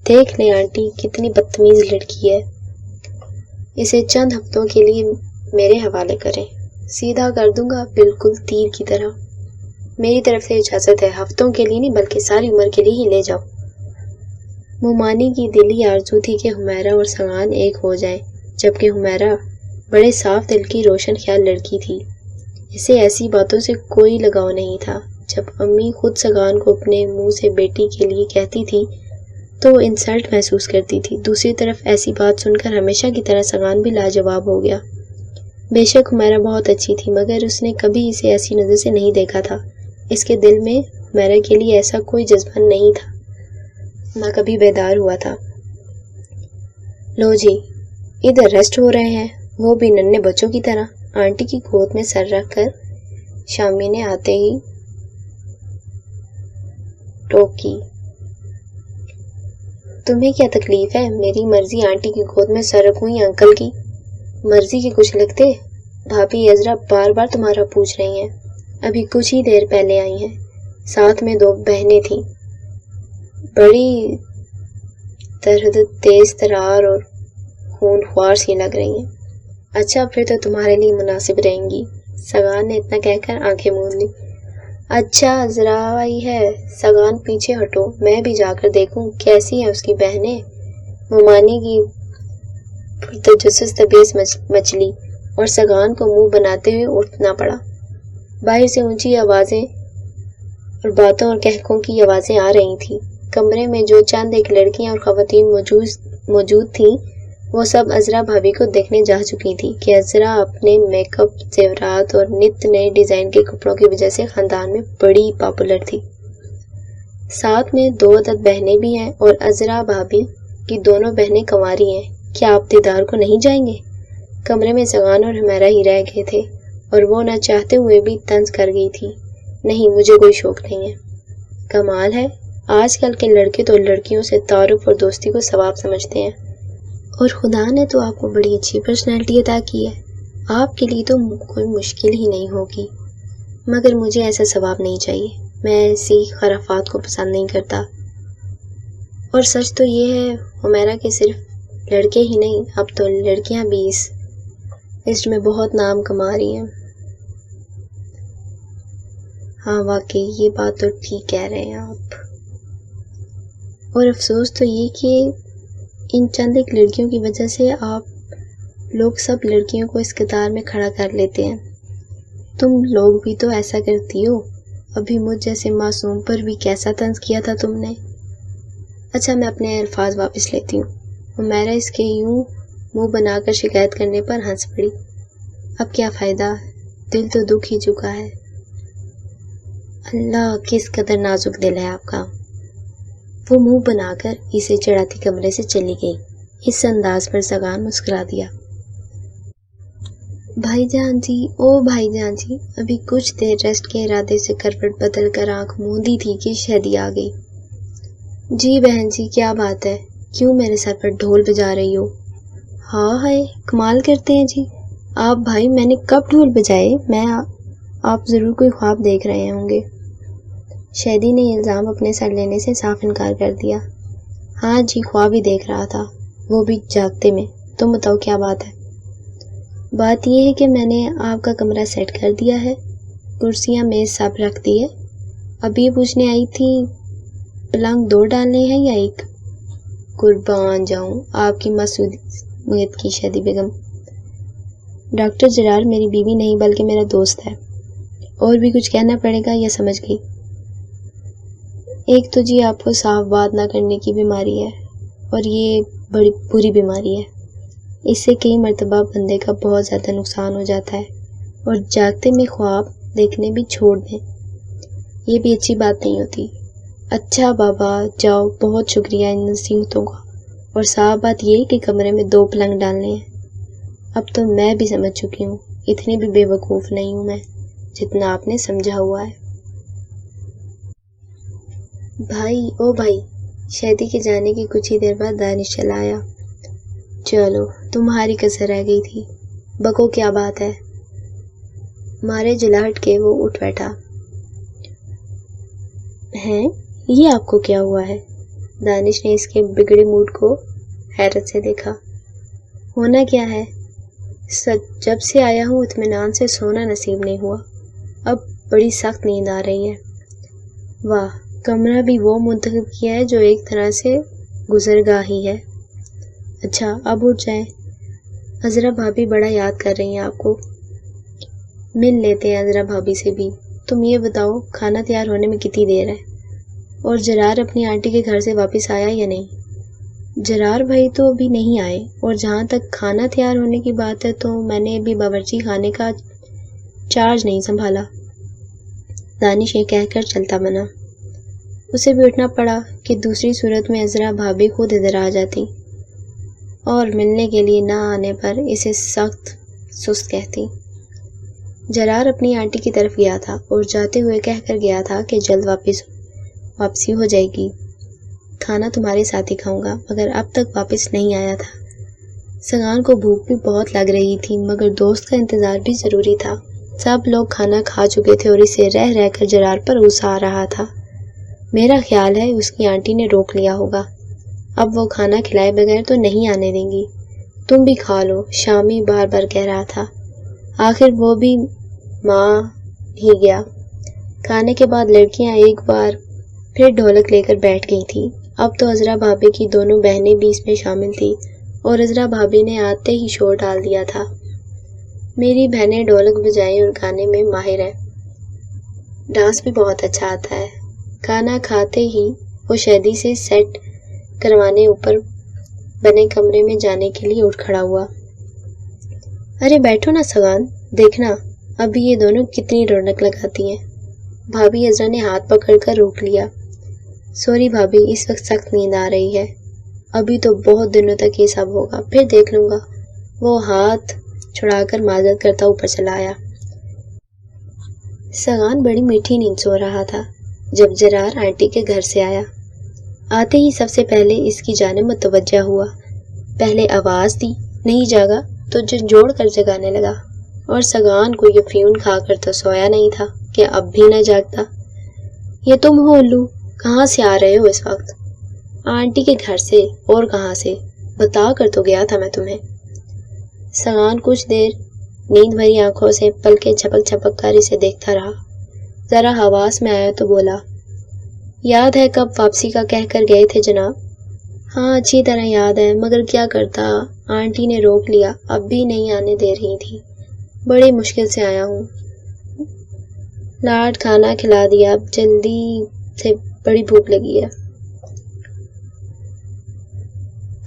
دیکھ لیں آنٹی، کتنی بدتمیز لڑکی ہے، اسے چند ہفتوں کے لیے میرے حوالے کریں، سیدھا کر دوں گا بالکل تیر کی طرح۔ میری طرف سے اجازت ہے، ہفتوں کے لیے نہیں بلکہ ساری عمر کے لیے ہی لے جاؤ۔ مومانی کی دلی آرزو تھی کہ حمیرہ اور سگان ایک ہو جائیں، جبکہ حمیرہ بڑے صاف دل کی روشن خیال لڑکی تھی، اسے ایسی باتوں سے کوئی لگاؤ نہیں تھا۔ جب امی خود سگان کو اپنے منہ سے بیٹی کے لیے کہتی تھی تو وہ انسلٹ محسوس کرتی تھی، دوسری طرف ایسی بات سن کر ہمیشہ کی طرح سگان بھی لاجواب ہو گیا۔ بے شک حمیرہ بہت اچھی تھی، مگر اس نے کبھی اسے ایسی نظر سے نہیں دیکھا تھا، اس کے دل میں حمیرہ کے لیے ایسا کوئی جذبہ نہیں تھا، نہ کبھی بیدار ہوا تھا۔ لو جی، ادھر ریسٹ ہو رہے ہیں، وہ بھی ننھے بچوں کی طرح۔ آنٹی کی گود میں سر رکھ کر شامی نے آتے ہی ٹوک کی۔ تمہیں کیا تکلیف ہے؟ میری مرضی آنٹی کی گود میں سر رکھوں یا انکل کی؟ مرضی کے کچھ لگتے؟ بھابھی عذرا بار بار تمہارا پوچھ رہی ہیں، ابھی کچھ ہی دیر پہلے آئی ہیں، ساتھ میں 2 بہنیں تھیں، بڑی تردد، تیز ترار اور خون خوار سی لگ رہی ہیں۔ اچھا، پھر تو تمہارے لیے مناسب رہیں گی، سگان نے اتنا کہہ کر آنکھیں موند لی۔ اچھا، ذرا آئی ہے، سگان پیچھے ہٹو، میں بھی جا کر دیکھوں کیسی ہیں اس کی بہنیں۔ مومانی کی پرتجسس طبیعت مچلی اور سگان کو منہ بناتے ہوئے اٹھنا پڑا۔ باہر سے اونچی آوازیں اور باتوں اور کہکوں کی آوازیں آ رہی تھیں۔ کمرے میں جو چند ایک لڑکیاں اور خواتین موجود تھیں وہ سب عذرا بھابھی کو دیکھنے جا چکی تھی کہ عذرا اپنے میک اپ، زیورات اور نت نئے ڈیزائن کے کپڑوں کی وجہ سے خاندان میں بڑی پاپولر تھی۔ ساتھ میں 2 عدد بہنیں بھی ہیں اور عذرا بھابی کی دونوں بہنیں کنواری ہیں. کیا آپ دیدار کو نہیں جائیں گے؟ کمرے میں سغان اور حمیرہ ہی رہ گئے تھے اور وہ نہ چاہتے ہوئے بھی طنز کر گئی تھی. نہیں، مجھے کوئی شوق نہیں ہے. کمال ہے، آج کل کے لڑکے تو لڑکیوں سے تعارف اور دوستی کو ثواب سمجھتے ہیں، اور خدا نے تو آپ کو بڑی اچھی پرسنالٹی عطا کی ہے. آپ کے لیے تو کوئی مشکل ہی نہیں ہوگی. مگر مجھے ایسا ثواب نہیں چاہیے. میں ایسی خرافات کو پسند نہیں کرتا. اور سچ تو یہ ہے حمیرہ کہ صرف لڑکے ہی نہیں، اب تو لڑکیاں بھی اس لسٹ میں بہت نام کما رہی ہیں. ہاں واقعی یہ بات تو ٹھیک کہہ رہے ہیں آپ. اور افسوس تو یہ کہ ان چند ایک لڑکیوں کی وجہ سے آپ لوگ سب لڑکیوں کو اس قطار میں کھڑا کر لیتے ہیں. تم لوگ بھی تو ایسا کرتی ہو. ابھی مجھ جیسے معصوم پر بھی کیسا طنز کیا تھا تم نے. اچھا، میں اپنے الفاظ واپس لیتی ہوں. حمیرہ اس کے یوں منہ بنا کر شکایت کرنے پر ہنس پڑی. اب کیا فائدہ، دل تو دکھ ہی چکا ہے. اللہ، کس قدر نازک دل ہے آپ کا. وہ منہ بنا کر اسے چڑھاتی کمرے سے چلی گئی. اس انداز پر سغان مسکرا دیا. بھائی جان جی، او بھائی جان جی. ابھی کچھ دیر ریسٹ کے ارادے سے کروٹ بدل کر آنکھ موندی تھی کہ شہدی آ گئی. جی بہن جی، کیا بات ہے؟ کیوں میرے سر پر ڈھول بجا رہی ہو؟ ہاں ہائے، کمال کرتے ہیں جی آپ. بھائی میں نے کب ڈھول بجائے؟ آپ ضرور کوئی خواب دیکھ رہے ہوں گے. شہدی نے الزام اپنے سر لینے سے صاف انکار کر دیا. ہاں جی، خواب ہی دیکھ رہا تھا، وہ بھی جاگتے میں. تم بتاؤ کیا بات ہے؟ بات یہ ہے کہ میں نے آپ کا کمرہ سیٹ کر دیا ہے، کرسیاں میز سب رکھ دی ہے. اب یہ پوچھنے آئی تھی پلنگ 2 ڈالنے ہیں یا 1؟ قربان جاؤں آپ کی معصومیت کی شہدی بیگم. ڈاکٹر جرار میری بیوی نہیں بلکہ میرا دوست ہے. اور بھی کچھ کہنا پڑے گا یا سمجھ گئی؟ ایک تو جی آپ کو صاف بات نہ کرنے کی بیماری ہے، اور یہ بڑی بری بیماری ہے. اس سے کئی مرتبہ بندے کا بہت زیادہ نقصان ہو جاتا ہے. اور جاگتے میں خواب دیکھنے بھی چھوڑ دیں، یہ بھی اچھی بات نہیں ہوتی. اچھا بابا جاؤ، بہت شکریہ ان نصیحتوں کا. اور صاف بات یہ کہ کمرے میں 2 پلنگ ڈالنے ہیں. اب تو میں بھی سمجھ چکی ہوں، اتنی بھی بے وقوف نہیں ہوں میں جتنا آپ نے سمجھا ہوا ہے. بھائی، او بھائی. شہدی کے جانے کی کچھ ہی دیر بعد دانش چلا آیا. چلو، تمہاری کسر رہ گئی تھی، بکو کیا بات ہے. مارے جلاہٹ کے وہ اٹھ بیٹھا. ہیں، یہ آپ کو کیا ہوا ہے؟ دانش نے اس کے بگڑے موڈ کو حیرت سے دیکھا. ہونا کیا ہے، جب سے آیا ہوں اطمینان سے سونا نصیب نہیں ہوا. اب بڑی سخت نیند آ رہی ہے. واہ، کمرہ بھی وہ منتخب کیا ہے جو ایک طرح سے گزرگاہ ہی ہے. اچھا، اب اٹھ جائیں. عذرا بھابی بڑا یاد کر رہی ہیں آپ کو. مل لیتے ہیں عذرا بھابی سے بھی. تم یہ بتاؤ کھانا تیار ہونے میں کتنی دیر ہے؟ اور جرار اپنی آنٹی کے گھر سے واپس آیا یا نہیں؟ جرار بھائی تو ابھی نہیں آئے، اور جہاں تک کھانا تیار ہونے کی بات ہے تو میں نے ابھی باورچی خانے کا چارج نہیں سنبھالا. دانش یہ کہہ کر چلتا بنا. اسے بھی اٹھنا پڑا کہ دوسری صورت میں عذرا بھابی خود ادھر آ جاتی اور ملنے کے لیے نہ آنے پر اسے سخت سست کہتی. جرار اپنی آنٹی کی طرف گیا تھا اور جاتے ہوئے کہہ کر گیا تھا کہ جلد واپسی ہو جائے گی. کھانا تمہارے ساتھ ہی کھاؤں گا، مگر اب تک واپس نہیں آیا تھا. سغان کو بھوک بھی بہت لگ رہی تھی، مگر دوست کا انتظار بھی ضروری تھا. سب لوگ کھانا کھا چکے تھے اور اسے رہ رہ کر جرار پر غصہ آ رہا تھا. میرا خیال ہے اس کی آنٹی نے روک لیا ہوگا. اب وہ کھانا کھلائے بغیر تو نہیں آنے دیں گی. تم بھی کھا لو، شامی بار بار کہہ رہا تھا. آخر وہ بھی ماں ہی گیا. کھانے کے بعد لڑکیاں ایک بار پھر ڈھولک لے کر بیٹھ گئی تھی. اب تو عذرا بھابی کی دونوں بہنیں بھی اس میں شامل تھی اور عذرا بھابی نے آتے ہی شور ڈال دیا تھا. میری بہنیں ڈھولک بجائیں اور گانے میں ماہر ہیں، ڈانس بھی بہت اچھا آتا ہے. کھانا کھاتے ہی وہ شہدی سے سیٹ کروانے اوپر بنے کمرے میں جانے کے لیے اٹھ کھڑا ہوا. ارے بیٹھو نا سغان، دیکھنا ابھی یہ دونوں کتنی رونق لگاتی ہیں. بھابی عذرا نے ہاتھ پکڑ کر روک لیا. سوری بھابھی، اس وقت سخت نیند آ رہی ہے، ابھی تو بہت دنوں تک یہ سب ہوگا، پھر دیکھ لوں گا۔ وہ ہاتھ چھڑا کر معذرت کرتا اوپر چلا آیا۔ سگان بڑی میٹھی نیند سو رہا تھا جب جرار آنٹی کے گھر سے آیا۔ آتے ہی سب سے پہلے اس کی جانب متوجہ ہوا، پہلے آواز دی، نہیں جاگا تو جھنجھوڑ کر جگانے لگا، اور سگان کو یہ فیون کھا کر تو سویا نہیں تھا کہ اب بھی نہ جاگتا۔ یہ تم ہو الو، کہاں سے آ رہے ہو اس وقت؟ آنٹی کے گھر سے، اور کہاں سے؟ بتا کر تو گیا تھا میں تمہیں۔ سگان کچھ دیر نیند بھری آنکھوں سے پلکیں جھپک جھپک کر اسے دیکھتا رہا، ذرا حواس میں آیا تو بولا، یاد ہے کب واپسی کا کہہ کر گئے تھے جناب؟ ہاں اچھی طرح یاد ہے، مگر کیا کرتا، آنٹی نے روک لیا، اب بھی نہیں آنے دے رہی تھی، بڑی مشکل سے آیا ہوں۔ لاڈ کھانا کھلا دیا، اب جلدی سے، بڑی بھوک لگی ہے۔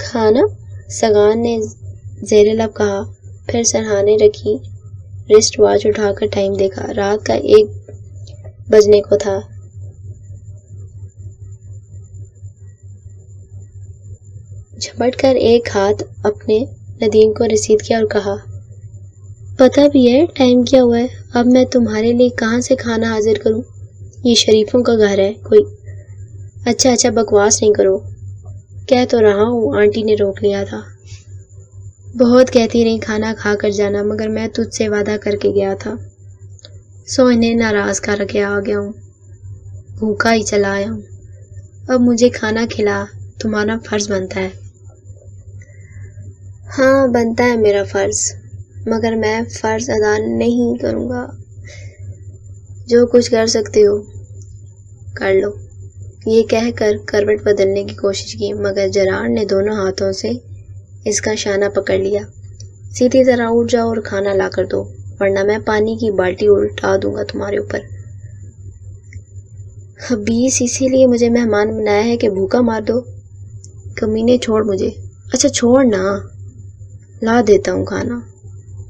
کھانا؟ سگان نے زیر لب کہا، پھر سرہانے رکھی رسٹ واچ اٹھا کر ٹائم دیکھا، رات کا 1 بجنے کو تھا۔ جھپٹ کر ایک ہاتھ اپنے ندیم کو رسید کیا اور کہا، پتہ بھی ہے ٹائم کیا ہوا ہے، اب میں تمہارے لیے کہاں سے کھانا حاضر کروں؟ یہ شریفوں کا گھر ہے کوئی؟ اچھا بکواس نہیں کرو، کہہ تو رہا ہوں، آنٹی نے روک لیا تھا۔ بہت کہتی رہی کھانا کھا کر جانا، مگر میں تجھ سے وعدہ کر کے گیا تھا، سو انہیں ناراض کر کے آ گیا ہوں، بھوکا ہی چلا آیا ہوں، اب مجھے کھانا کھلا، تمہارا فرض بنتا ہے۔ ہاں بنتا ہے میرا فرض، مگر میں فرض ادا نہیں کروں گا، جو کچھ کر سکتے ہو کر لو۔ یہ کہہ کر کروٹ بدلنے کی کوشش کی، مگر جرار نے دونوں ہاتھوں سے اس کا شانہ پکڑ لیا۔ سیدھی طرح اٹھ جاؤ اور کھانا لا کر دو، ورنہ میں پانی کی بالٹی الٹا دوں گا تمہارے اوپر۔ خبیث، اسی لیے مجھے مہمان بنایا ہے کہ بھوکا مار دو؟ کمینے چھوڑ مجھے۔ اچھا چھوڑ نا، لا دیتا ہوں کھانا۔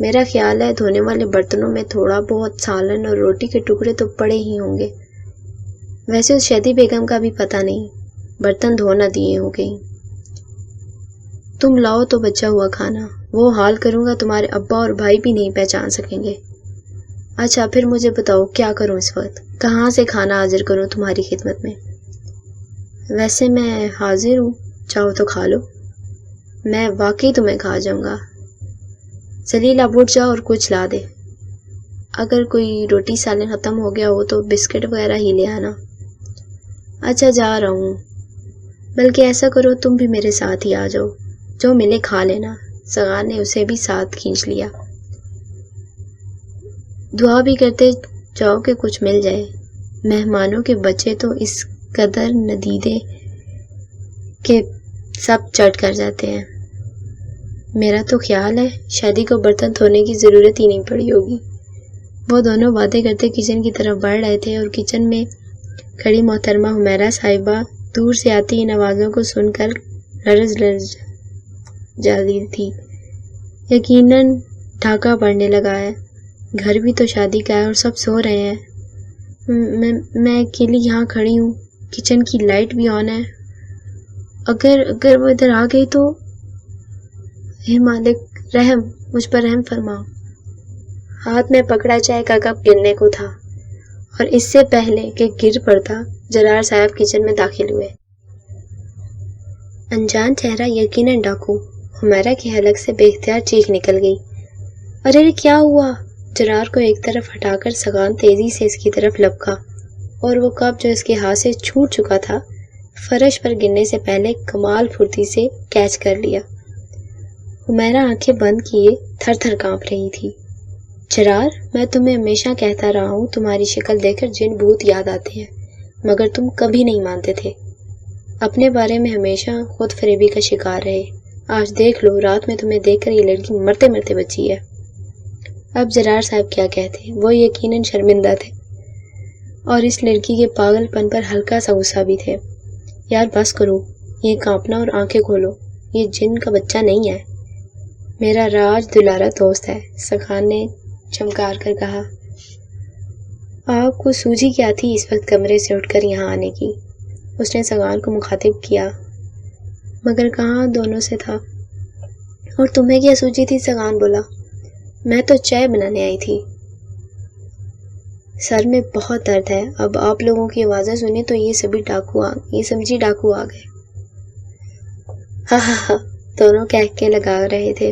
میرا خیال ہے دھونے والے برتنوں میں تھوڑا بہت سالن اور روٹی کے ٹکڑے تو پڑے ہی ہوں گے، ویسے اس شہدی بیگم کا بھی پتہ نہیں، برتن دھو نہ دیے ہو کہیں۔ تم لاؤ تو بچا ہوا کھانا، وہ حال کروں گا تمہارے ابا اور بھائی بھی نہیں پہچان سکیں گے۔ اچھا پھر مجھے بتاؤ کیا کروں اس وقت، کہاں سے کھانا حاضر کروں تمہاری خدمت میں؟ ویسے میں حاضر ہوں، چاہو تو کھا لو، میں واقعی تمہیں کھا جاؤں گا۔ سلیل اب اٹھ جا اور کچھ لا دے، اگر کوئی روٹی سالن ختم ہو گیا ہو تو بسکٹ وغیرہ ہی لے آنا۔ اچھا جا رہا ہوں، بلکہ ایسا کرو تم بھی میرے ساتھ ہی آ جاؤ، جو ملے کھا لینا۔ سگان نے اسے بھی ساتھ کھینچ لیا۔ دعا بھی کرتے جاؤ کہ کچھ مل جائے، مہمانوں کے بچے تو اس قدر ندیدے کہ سب چٹ کر جاتے ہیں۔ میرا تو خیال ہے شادی کو برتن دھونے کی ضرورت ہی نہیں پڑی ہوگی۔ وہ دونوں باتیں کرتے کچن کی طرف بڑھ رہے تھے، اور کچن میں کھڑی محترمہ حمیرہ صاحبہ دور سے آتی ان آوازوں کو سن کر لرز جاتی تھی۔ یقیناً ڈھاکہ پڑنے لگا ہے، گھر بھی تو شادی کا ہے اور سب سو رہے ہیں، میں اکیلی یہاں کھڑی ہوں، کچن کی لائٹ بھی آن ہے، اگر وہ ادھر آ گئی تو؟ اے مالک رحم، مجھ پر رحم فرما۔ ہاتھ میں پکڑا چائے کا کپ گرنے کو تھا، اور اس سے پہلے کہ گر پڑتا جرار صاحب کچن میں داخل ہوئے۔ انجان چہرہ، یقیناً ڈاکو۔ حمیرہ کے حلق سے بے اختیار چیخ نکل گئی۔ ارے کیا ہوا؟ جرار کو ایک طرف ہٹا کر سگان تیزی سے اس کی طرف لپکا، اور وہ کپ جو اس کے ہاتھ سے چھوٹ چکا تھا فرش پر گرنے سے پہلے کمال پھرتی سے کیچ کر لیا۔ حمیرہ آنکھیں بند کیے تھر تھر کانپ رہی تھی۔ جرار، میں تمہیں ہمیشہ کہتا رہا ہوں تمہاری شکل دیکھ کر جن بھوت یاد آتے ہیں، مگر تم کبھی نہیں مانتے تھے، اپنے بارے میں ہمیشہ خود فریبی کا شکار رہے۔ آج دیکھ لو، رات میں تمہیں دیکھ کر یہ لڑکی مرتے مرتے بچی ہے۔ اب جرار صاحب کیا کہتے، وہ یقیناً شرمندہ تھے، اور اس لڑکی کے پاگل پن پر ہلکا سا غصہ بھی تھے۔ یار بس کرو یہ کانپنا اور آنکھیں کھولو، یہ جن کا بچہ نہیں ہے، میرا راج دلارا دوست ہے، سگان نے چمکار کر کہا۔ آپ کو سوجھی کیا تھی اس وقت کمرے سے اٹھ کر یہاں آنے کی؟ اس نے سگان کو مخاطب کیا، مگر کہاں دونوں سے تھا۔ اور تمہیں کیا سوچی تھی؟ سگان بولا، میں تو چائے بنانے آئی تھی۔ سر میں بہت درد ہے، اب آپ لوگوں کی آوازیں سنی تو یہ سمجھی ڈاکو آ گئے۔ ہاں ہاں ہاں، دونوں کہہ کے لگا رہے تھے۔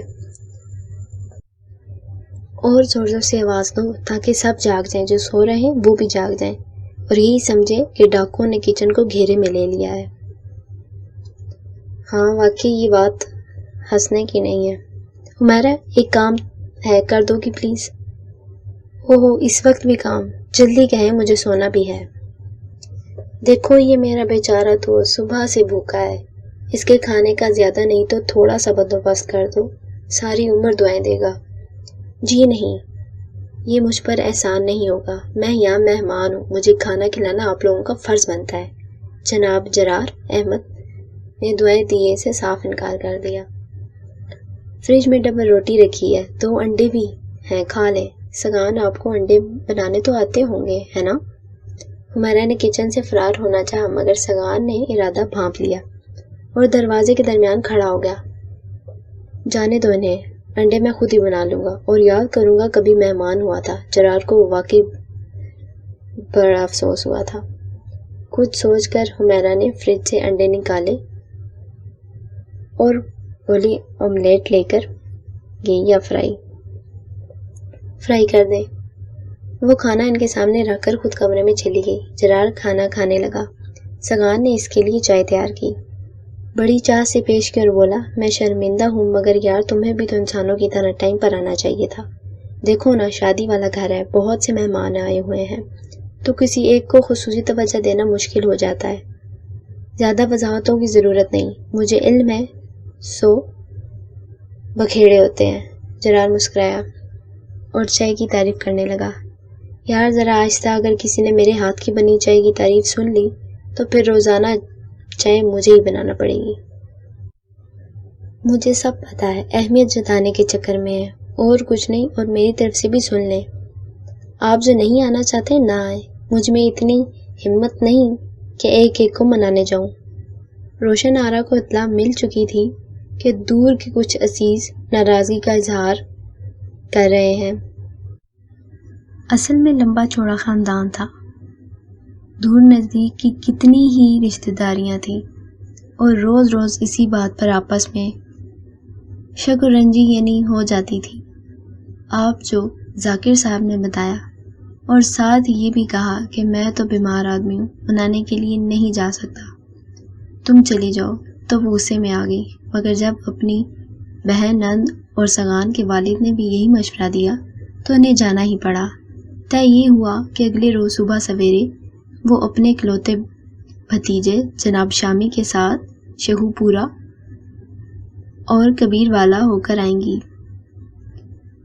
اور زور زور سے آواز دو تاکہ سب جاگ جائیں، جو سو رہے ہیں وہ بھی جاگ جائیں اور یہی سمجھے کہ ڈاکو نے کچن کو گھیرے میں لے لیا ہے۔ ہاں واقعی یہ بات ہنسنے کی نہیں ہے۔ ہمارا ایک کام ہے، کر دو گی پلیز؟ اوہ اس وقت بھی کام؟ جلدی کہیں، مجھے سونا بھی ہے۔ دیکھو یہ میرا بیچارہ تو صبح سے بھوکا ہے، اس کے کھانے کا زیادہ نہیں تو تھوڑا سا بندوبست کر دو، ساری عمر دعائیں دے گا۔ جی نہیں، یہ مجھ پر احسان نہیں ہوگا، میں یہاں مہمان ہوں، مجھے کھانا کھلانا آپ لوگوں کا فرض بنتا ہے۔ جناب جرار احمد نے دعائیں دیے سے صاف انکار کر دیا۔ فریج میں ڈبل روٹی رکھی ہے، 2 انڈے بھی ہیں، کھا لیں۔ سگان آپ کو انڈے بنانے تو آتے ہوں گے ہے نا؟ ہمارا نے کچن سے فرار ہونا چاہا مگر سگان نے ارادہ بھانپ لیا اور دروازے کے درمیان کھڑا ہو گیا۔ جانے دو انہیں، انڈے میں خود ہی بنا لوں گا اور یاد کروں گا کبھی مہمان ہوا تھا۔ جرار کو واقعی بڑا افسوس ہوا تھا۔ کچھ سوچ کر ہمیرا نے فریج سے انڈے نکالے اور بولی آملیٹ لے کر گئی یا فرائی کر دیں۔ وہ کھانا ان کے سامنے رکھ کر خود کمرے میں چلی گئی۔ جرار کھانا کھانے لگا۔ سگان نے اس کے لیے چائے تیار کی، بڑی چاہ سے پیش کی اور بولا، میں شرمندہ ہوں مگر یار تمہیں بھی تو انسانوں کی طرح ٹائم پر آنا چاہیے تھا۔ دیکھو نا شادی والا گھر ہے، بہت سے مہمان آئے ہوئے ہیں تو کسی ایک کو خصوصی توجہ دینا مشکل ہو جاتا ہے۔ زیادہ وضاحتوں کی ضرورت نہیں، مجھے علم ہے، سو بکھیڑے ہوتے ہیں۔ جرار مسکرایا اور چائے کی تعریف کرنے لگا۔ یار ذرا آہستہ، اگر کسی نے میرے ہاتھ کی بنی چائے کی تعریف سن لی تو پھر روزانہ چائے مجھے ہی بنانا پڑے گی۔ مجھے سب پتا ہے، اہمیت جتانے کے چکر میں ہے اور کچھ نہیں، اور میری طرف سے بھی سن لیں، آپ جو نہیں آنا چاہتے نہ آئیں، مجھ میں اتنی ہمت نہیں کہ ایک ایک کو منانے جاؤں۔ روشن آرا کو اطلاع مل چکی تھی کہ دور کے کچھ عزیز ناراضگی کا اظہار کر رہے ہیں۔ اصل میں لمبا چوڑا خاندان تھا، دور نزدیک کی کتنی ہی رشتہ داریاں تھیں اور روز روز اسی بات پر آپس میں شک و رنجی ہو جاتی تھی۔ آپ جو ذاکر صاحب نے بتایا اور ساتھ یہ بھی کہا کہ میں تو بیمار آدمی ہوں، منانے کے لیے نہیں جا سکتا، تم چلی جاؤ، تو وہ غصے میں آ گئی، مگر جب اپنی بہن نند اور سگان کے والد نے بھی یہی مشورہ دیا تو انہیں جانا ہی پڑا۔ طے یہ ہوا کہ اگلے روز صبح سویرے وہ اپنے اکلوتے بھتیجے جناب شامی کے ساتھ شہو پورا اور کبیر والا ہو کر آئیں گی۔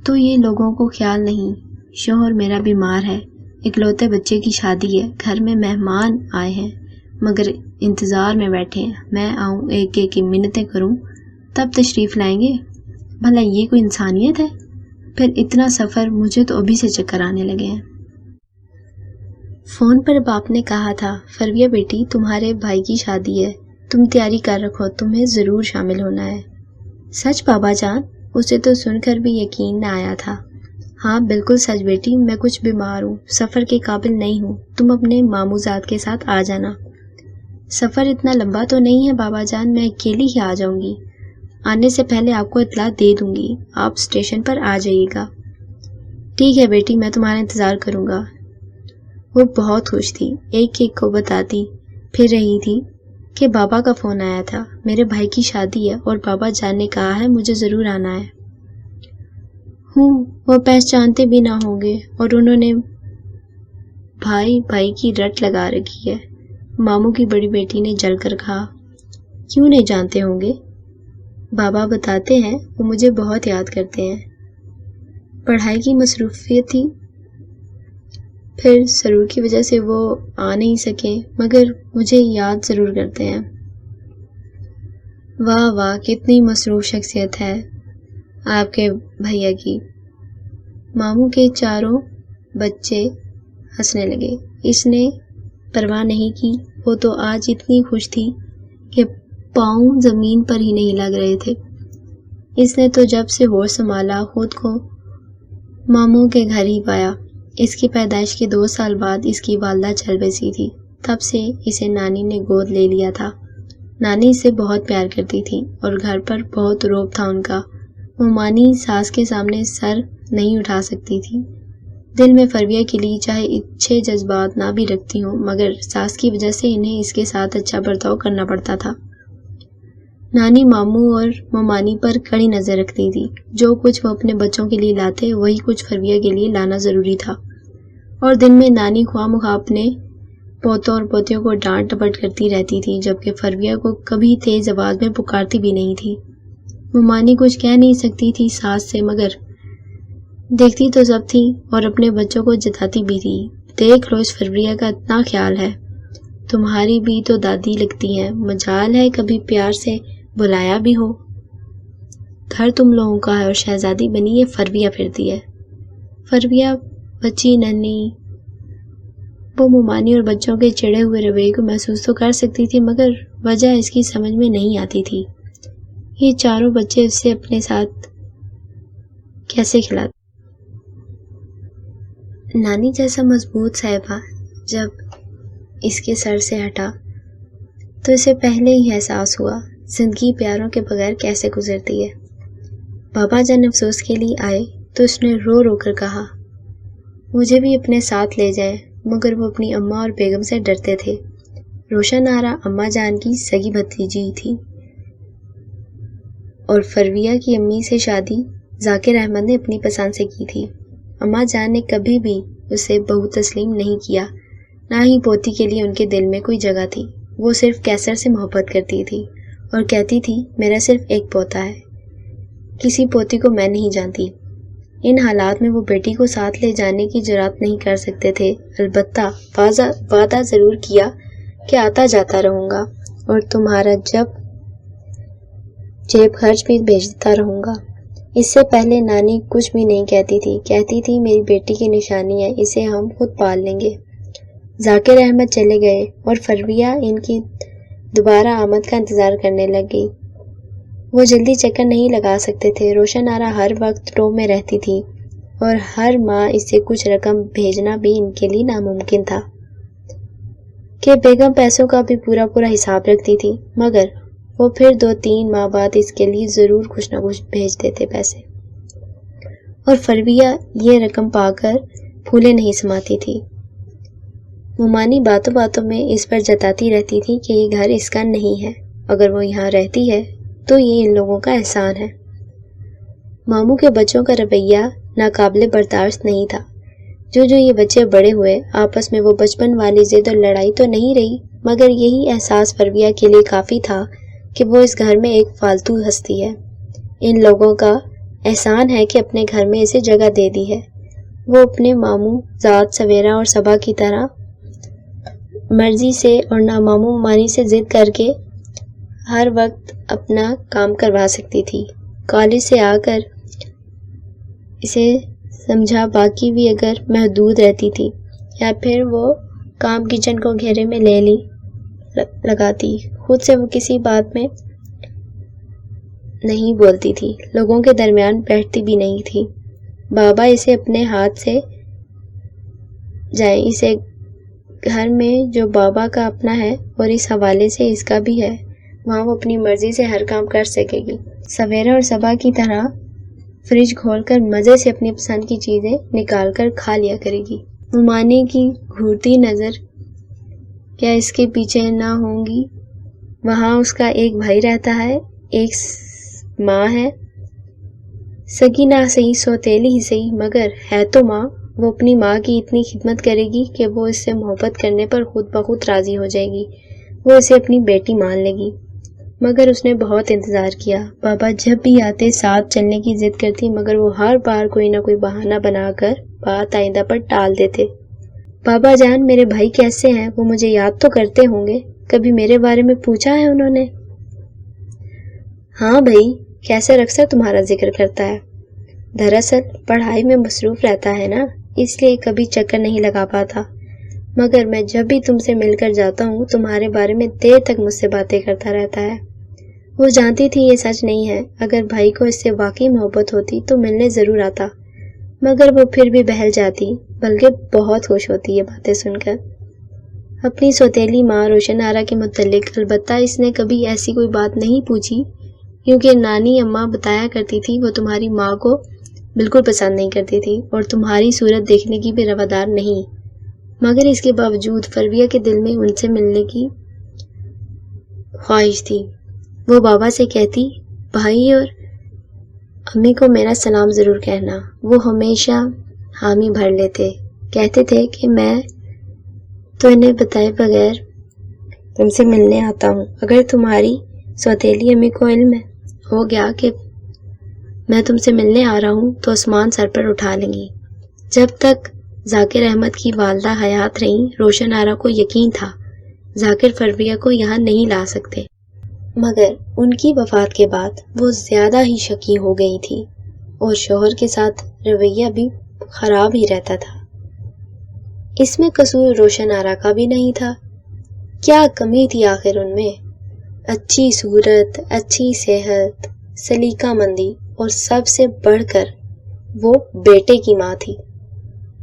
تو یہ لوگوں کو خیال نہیں، شوہر میرا بیمار ہے، اکلوتے بچے کی شادی ہے، گھر میں مہمان آئے ہیں مگر انتظار میں بیٹھے ہیں، میں آؤں ایک ایک کی منتیں کروں تب تشریف لائیں گے؟ بھلا یہ کوئی انسانیت ہے؟ پھر اتنا سفر، مجھے تو ابھی سے چکر آنے لگے ہیں۔ فون پر باپ نے کہا تھا، فرویہ بیٹی تمہارے بھائی کی شادی ہے، تم تیاری کر رکھو، تمہیں ضرور شامل ہونا ہے۔ سچ بابا جان؟ اسے تو سن کر بھی یقین نہ آیا تھا۔ ہاں بالکل سچ بیٹی، میں کچھ بیمار ہوں، سفر کے قابل نہیں ہوں، تم اپنے ماموزاد کے ساتھ آ جانا۔ سفر اتنا لمبا تو نہیں ہے بابا جان، میں اکیلی ہی آ جاؤں گی، آنے سے پہلے آپ کو اطلاع دے دوں گی، آپ اسٹیشن پر آ جائیے گا۔ ٹھیک ہے بیٹی، میں تمہارا انتظار کروں گا۔ وہ بہت خوش تھی، ایک ایک کو بتاتی پھر رہی تھی کہ بابا کا فون آیا تھا، میرے بھائی کی شادی ہے اور بابا جان نے کہا ہے مجھے ضرور آنا ہے۔ وہ پہچانتے بھی نہ ہوں گے اور انہوں نے بھائی کی رٹ لگا رکھی ہے، ماموں کی بڑی بیٹی نے جل کر کہا۔ کیوں نہیں جانتے ہوں گے؟ بابا بتاتے ہیں وہ مجھے بہت یاد کرتے ہیں، پڑھائی کی مصروفیت تھی، پھر سرور کی وجہ سے وہ آ نہیں سکے، مگر مجھے یاد ضرور کرتے ہیں۔ واہ واہ، کتنی مصروف شخصیت ہے آپ کے بھیا کی۔ ماموں کے چاروں بچے ہنسنے لگے۔ اس نے پرواہ نہیں کی، وہ تو آج اتنی خوش تھی کہ پاؤں زمین پر ہی نہیں لگ رہے تھے۔ اس نے تو جب سے ہوش سنبھالا خود کو ماموں کے گھر ہی پایا۔ اس کی پیدائش کے 2 سال بعد اس کی والدہ چل بسی تھی، تب سے اسے نانی نے گود لے لیا تھا۔ نانی اسے بہت پیار کرتی تھی اور گھر پر بہت روب تھا ان کا۔ ممانی ساس کے سامنے سر نہیں اٹھا سکتی تھی۔ دل میں فرویہ کے لیے چاہے اچھے جذبات نہ بھی رکھتی ہوں، مگر ساس کی وجہ سے انہیں اس کے ساتھ اچھا برتاؤ کرنا پڑتا تھا۔ نانی ماموں اور ممانی پر کڑی نظر رکھتی تھی۔ جو کچھ وہ اپنے بچوں کے لیے لاتے وہی کچھ فرویہ کے لیے لانا ضروری تھا، اور دن میں نانی خواہ مخواہ اپنے پوتوں اور پوتیوں کو ڈانٹ ڈپٹ کرتی رہتی تھی، جبکہ فرویہ کو کبھی تیز آواز میں پکارتی بھی نہیں تھی۔ ممانی کچھ کہہ نہیں سکتی تھی ساس سے، مگر دیکھتی تو سب تھی اور اپنے بچوں کو جتاتی بھی تھی۔ دیکھ لو، اس فرویہ کا اتنا خیال ہے، تمہاری بھی تو دادی لگتی ہیں، مجال ہے کبھی پیار سے بلایا بھی ہو۔ گھر تم لوگوں کا ہے اور شہزادی بنی یہ فرویہ پھرتی ہے۔ فرویہ بچی ننھی، وہ ممانی اور بچوں کے چڑے ہوئے رویے کو محسوس تو کر سکتی تھی، مگر وجہ اس کی سمجھ میں نہیں آتی تھی۔ یہ چاروں بچے اس سے اپنے ساتھ کیسے کھلاتے؟ نانی جیسا مضبوط صاحبہ جب اس کے سر سے ہٹا تو اسے پہلے ہی احساس ہوا زندگی پیاروں کے بغیر کیسے گزرتی ہے۔ بابا جان افسوس کے لیے آئے تو اس نے رو رو کر کہا، مجھے بھی اپنے ساتھ لے جائیں، مگر وہ اپنی اماں اور بیگم سے ڈرتے تھے۔ روشن آرا اماں جان کی سگی بھتیجی تھی اور فرویہ کی امی سے شادی ذاکر احمد نے اپنی پسند سے کی تھی۔ اماں جان نے کبھی بھی اسے بہو تسلیم نہیں کیا، نہ ہی پوتی کے لیے ان کے دل میں کوئی جگہ تھی۔ وہ صرف کیسر سے محبت کرتی تھی اور کہتی تھی میرا صرف ایک پوتا ہے، کسی پوتی کو میں نہیں جانتی۔ ان حالات میں وہ بیٹی کو ساتھ لے جانے کی جرات نہیں کر سکتے تھے، البتہ وعدہ ضرور کیا کہ آتا جاتا رہوں گا اور تمہارا جیب خرچ بھی بھیجتا رہوں گا۔ اس سے پہلے نانی کچھ بھی نہیں کہتی تھی، کہتی تھی میری بیٹی کی نشانی ہے، اسے ہم خود پال لیں گے۔ ذاکر احمد چلے گئے اور فرویہ ان کی دوبارہ آمد کا انتظار کرنے لگ گئی۔ وہ جلدی چکر نہیں لگا سکتے تھے۔ روشن آرا ہر وقت ٹو میں رہتی تھی اور ہر ماہ اسے کچھ رقم بھیجنا بھی ان کے لیے ناممکن تھا کہ بیگم پیسوں کا بھی پورا حساب رکھتی تھی، مگر وہ پھر 2-3 ماہ بعد اس کے لیے ضرور کچھ نہ کچھ بھیج دیتے پیسے، اور فرویہ یہ رقم پا کر پھولے نہیں سماتی تھی۔ ممانی باتوں باتوں میں اس پر جتاتی رہتی تھی کہ یہ گھر اس کا نہیں ہے، اگر وہ یہاں رہتی ہے تو یہ ان لوگوں کا احسان ہے۔ ماموں کے بچوں کا رویہ ناقابل برداشت نہیں تھا۔ جو یہ بچے بڑے ہوئے، آپس میں وہ بچپن والی ضد اور لڑائی تو نہیں رہی، مگر یہی احساس فرویہ کے لیے کافی تھا کہ وہ اس گھر میں ایک فالتو ہستی ہے۔ ان لوگوں کا احسان ہے کہ اپنے گھر میں اسے جگہ دے دی ہے۔ وہ اپنے ماموں ذات سویرا اور صبا کی طرح مرضی سے اور نہ ماموں مانی سے ضد کر کے ہر وقت اپنا کام کروا سکتی تھی۔ کالج سے آ کر اسے سمجھا باقی بھی اگر محدود رہتی تھی، یا پھر وہ کام کچن کو گھیرے میں لگاتی، خود سے وہ کسی بات میں نہیں بولتی تھی، لوگوں کے درمیان بیٹھتی بھی نہیں تھی۔ بابا اسے اپنے ہاتھ سے جائیں، اسے گھر میں جو بابا کا اپنا ہے اور اس حوالے سے اس کا بھی ہے، وہاں وہ اپنی مرضی سے ہر کام کر سکے گی۔ سویرا اور صبا کی طرح فریج کھول کر مزے سے اپنی پسند کی چیزیں نکال کر کھا لیا کرے گی۔ ممانی کی گھورتی نظر کیا اس کے پیچھے نہ ہوں گی؟ وہاں اس کا ایک بھائی رہتا ہے، ایک ماں ہے، سگی نہ صحیح سوتیلی ہی صحیح، مگر ہے تو ماں۔ وہ اپنی ماں کی اتنی خدمت کرے گی کہ وہ اس سے محبت کرنے پر خود بخود راضی ہو جائے گی، وہ اسے اپنی بیٹی مان لے گی۔ مگر اس نے بہت انتظار کیا۔ بابا جب بھی آتے ساتھ چلنے کی ضد کرتی، مگر وہ ہر بار کوئی نہ کوئی بہانہ بنا کر بات آئندہ پر ٹال دیتے۔ بابا جان میرے بھائی کیسے ہیں؟ وہ مجھے یاد تو کرتے ہوں گے، کبھی میرے بارے میں پوچھا ہے انہوں نے؟ ہاں بھائی، کیسر اکثر تمہارا ذکر کرتا ہے، دراصل پڑھائی میں مصروف رہتا ہے نا، اس لیے کبھی چکر نہیں لگا پاتا، مگر میں جب بھی تم سے مل کر جاتا ہوں تمہارے بارے میں دیر تک مجھ سے باتیں کرتا رہتا ہے۔ وہ جانتی تھی یہ سچ نہیں ہے، اگر بھائی کو اس سے واقعی محبت ہوتی تو ملنے ضرور آتا، مگر وہ پھر بھی بہل جاتی، بلکہ بہت خوش ہوتی یہ باتیں سن کر۔ اپنی سوتیلی ماں روشن آرا کے متعلق البتہ اس نے کبھی ایسی کوئی بات نہیں پوچھی، کیونکہ نانی اماں بتایا کرتی تھی وہ تمہاری ماں کو بالکل پسند نہیں کرتی تھی اور تمہاری صورت دیکھنے کی بھی روادار نہیں، مگر اس کے باوجود فرویہ کے دل میں ان سے ملنے کی خواہش تھی۔ وہ بابا سے کہتی، بھائی اور امی کو میرا سلام ضرور کہنا، وہ ہمیشہ حامی بھر لیتے، کہتے تھے کہ میں تو انہیں بتائے بغیر تم سے ملنے آتا ہوں، اگر تمہاری سوتیلی امی کو علم ہو گیا کہ میں تم سے ملنے آ رہا ہوں تو آسمان سر پر اٹھا لیں گی۔ جب تک ذاکر احمد کی والدہ حیات رہیں روشن آرا کو یقین تھا ذاکر فرویہ کو یہاں نہیں لا سکتے، مگر ان کی وفات کے بعد وہ زیادہ ہی شکی ہو گئی تھی اور شوہر کے ساتھ رویہ بھی خراب ہی رہتا تھا۔ اس میں قصور روشن آرا کا بھی نہیں تھا، کیا کمی تھی آخر ان میں؟ اچھی صورت، اچھی صحت، سلیقہ مندی اور سب سے بڑھ کر وہ بیٹے کی ماں تھی،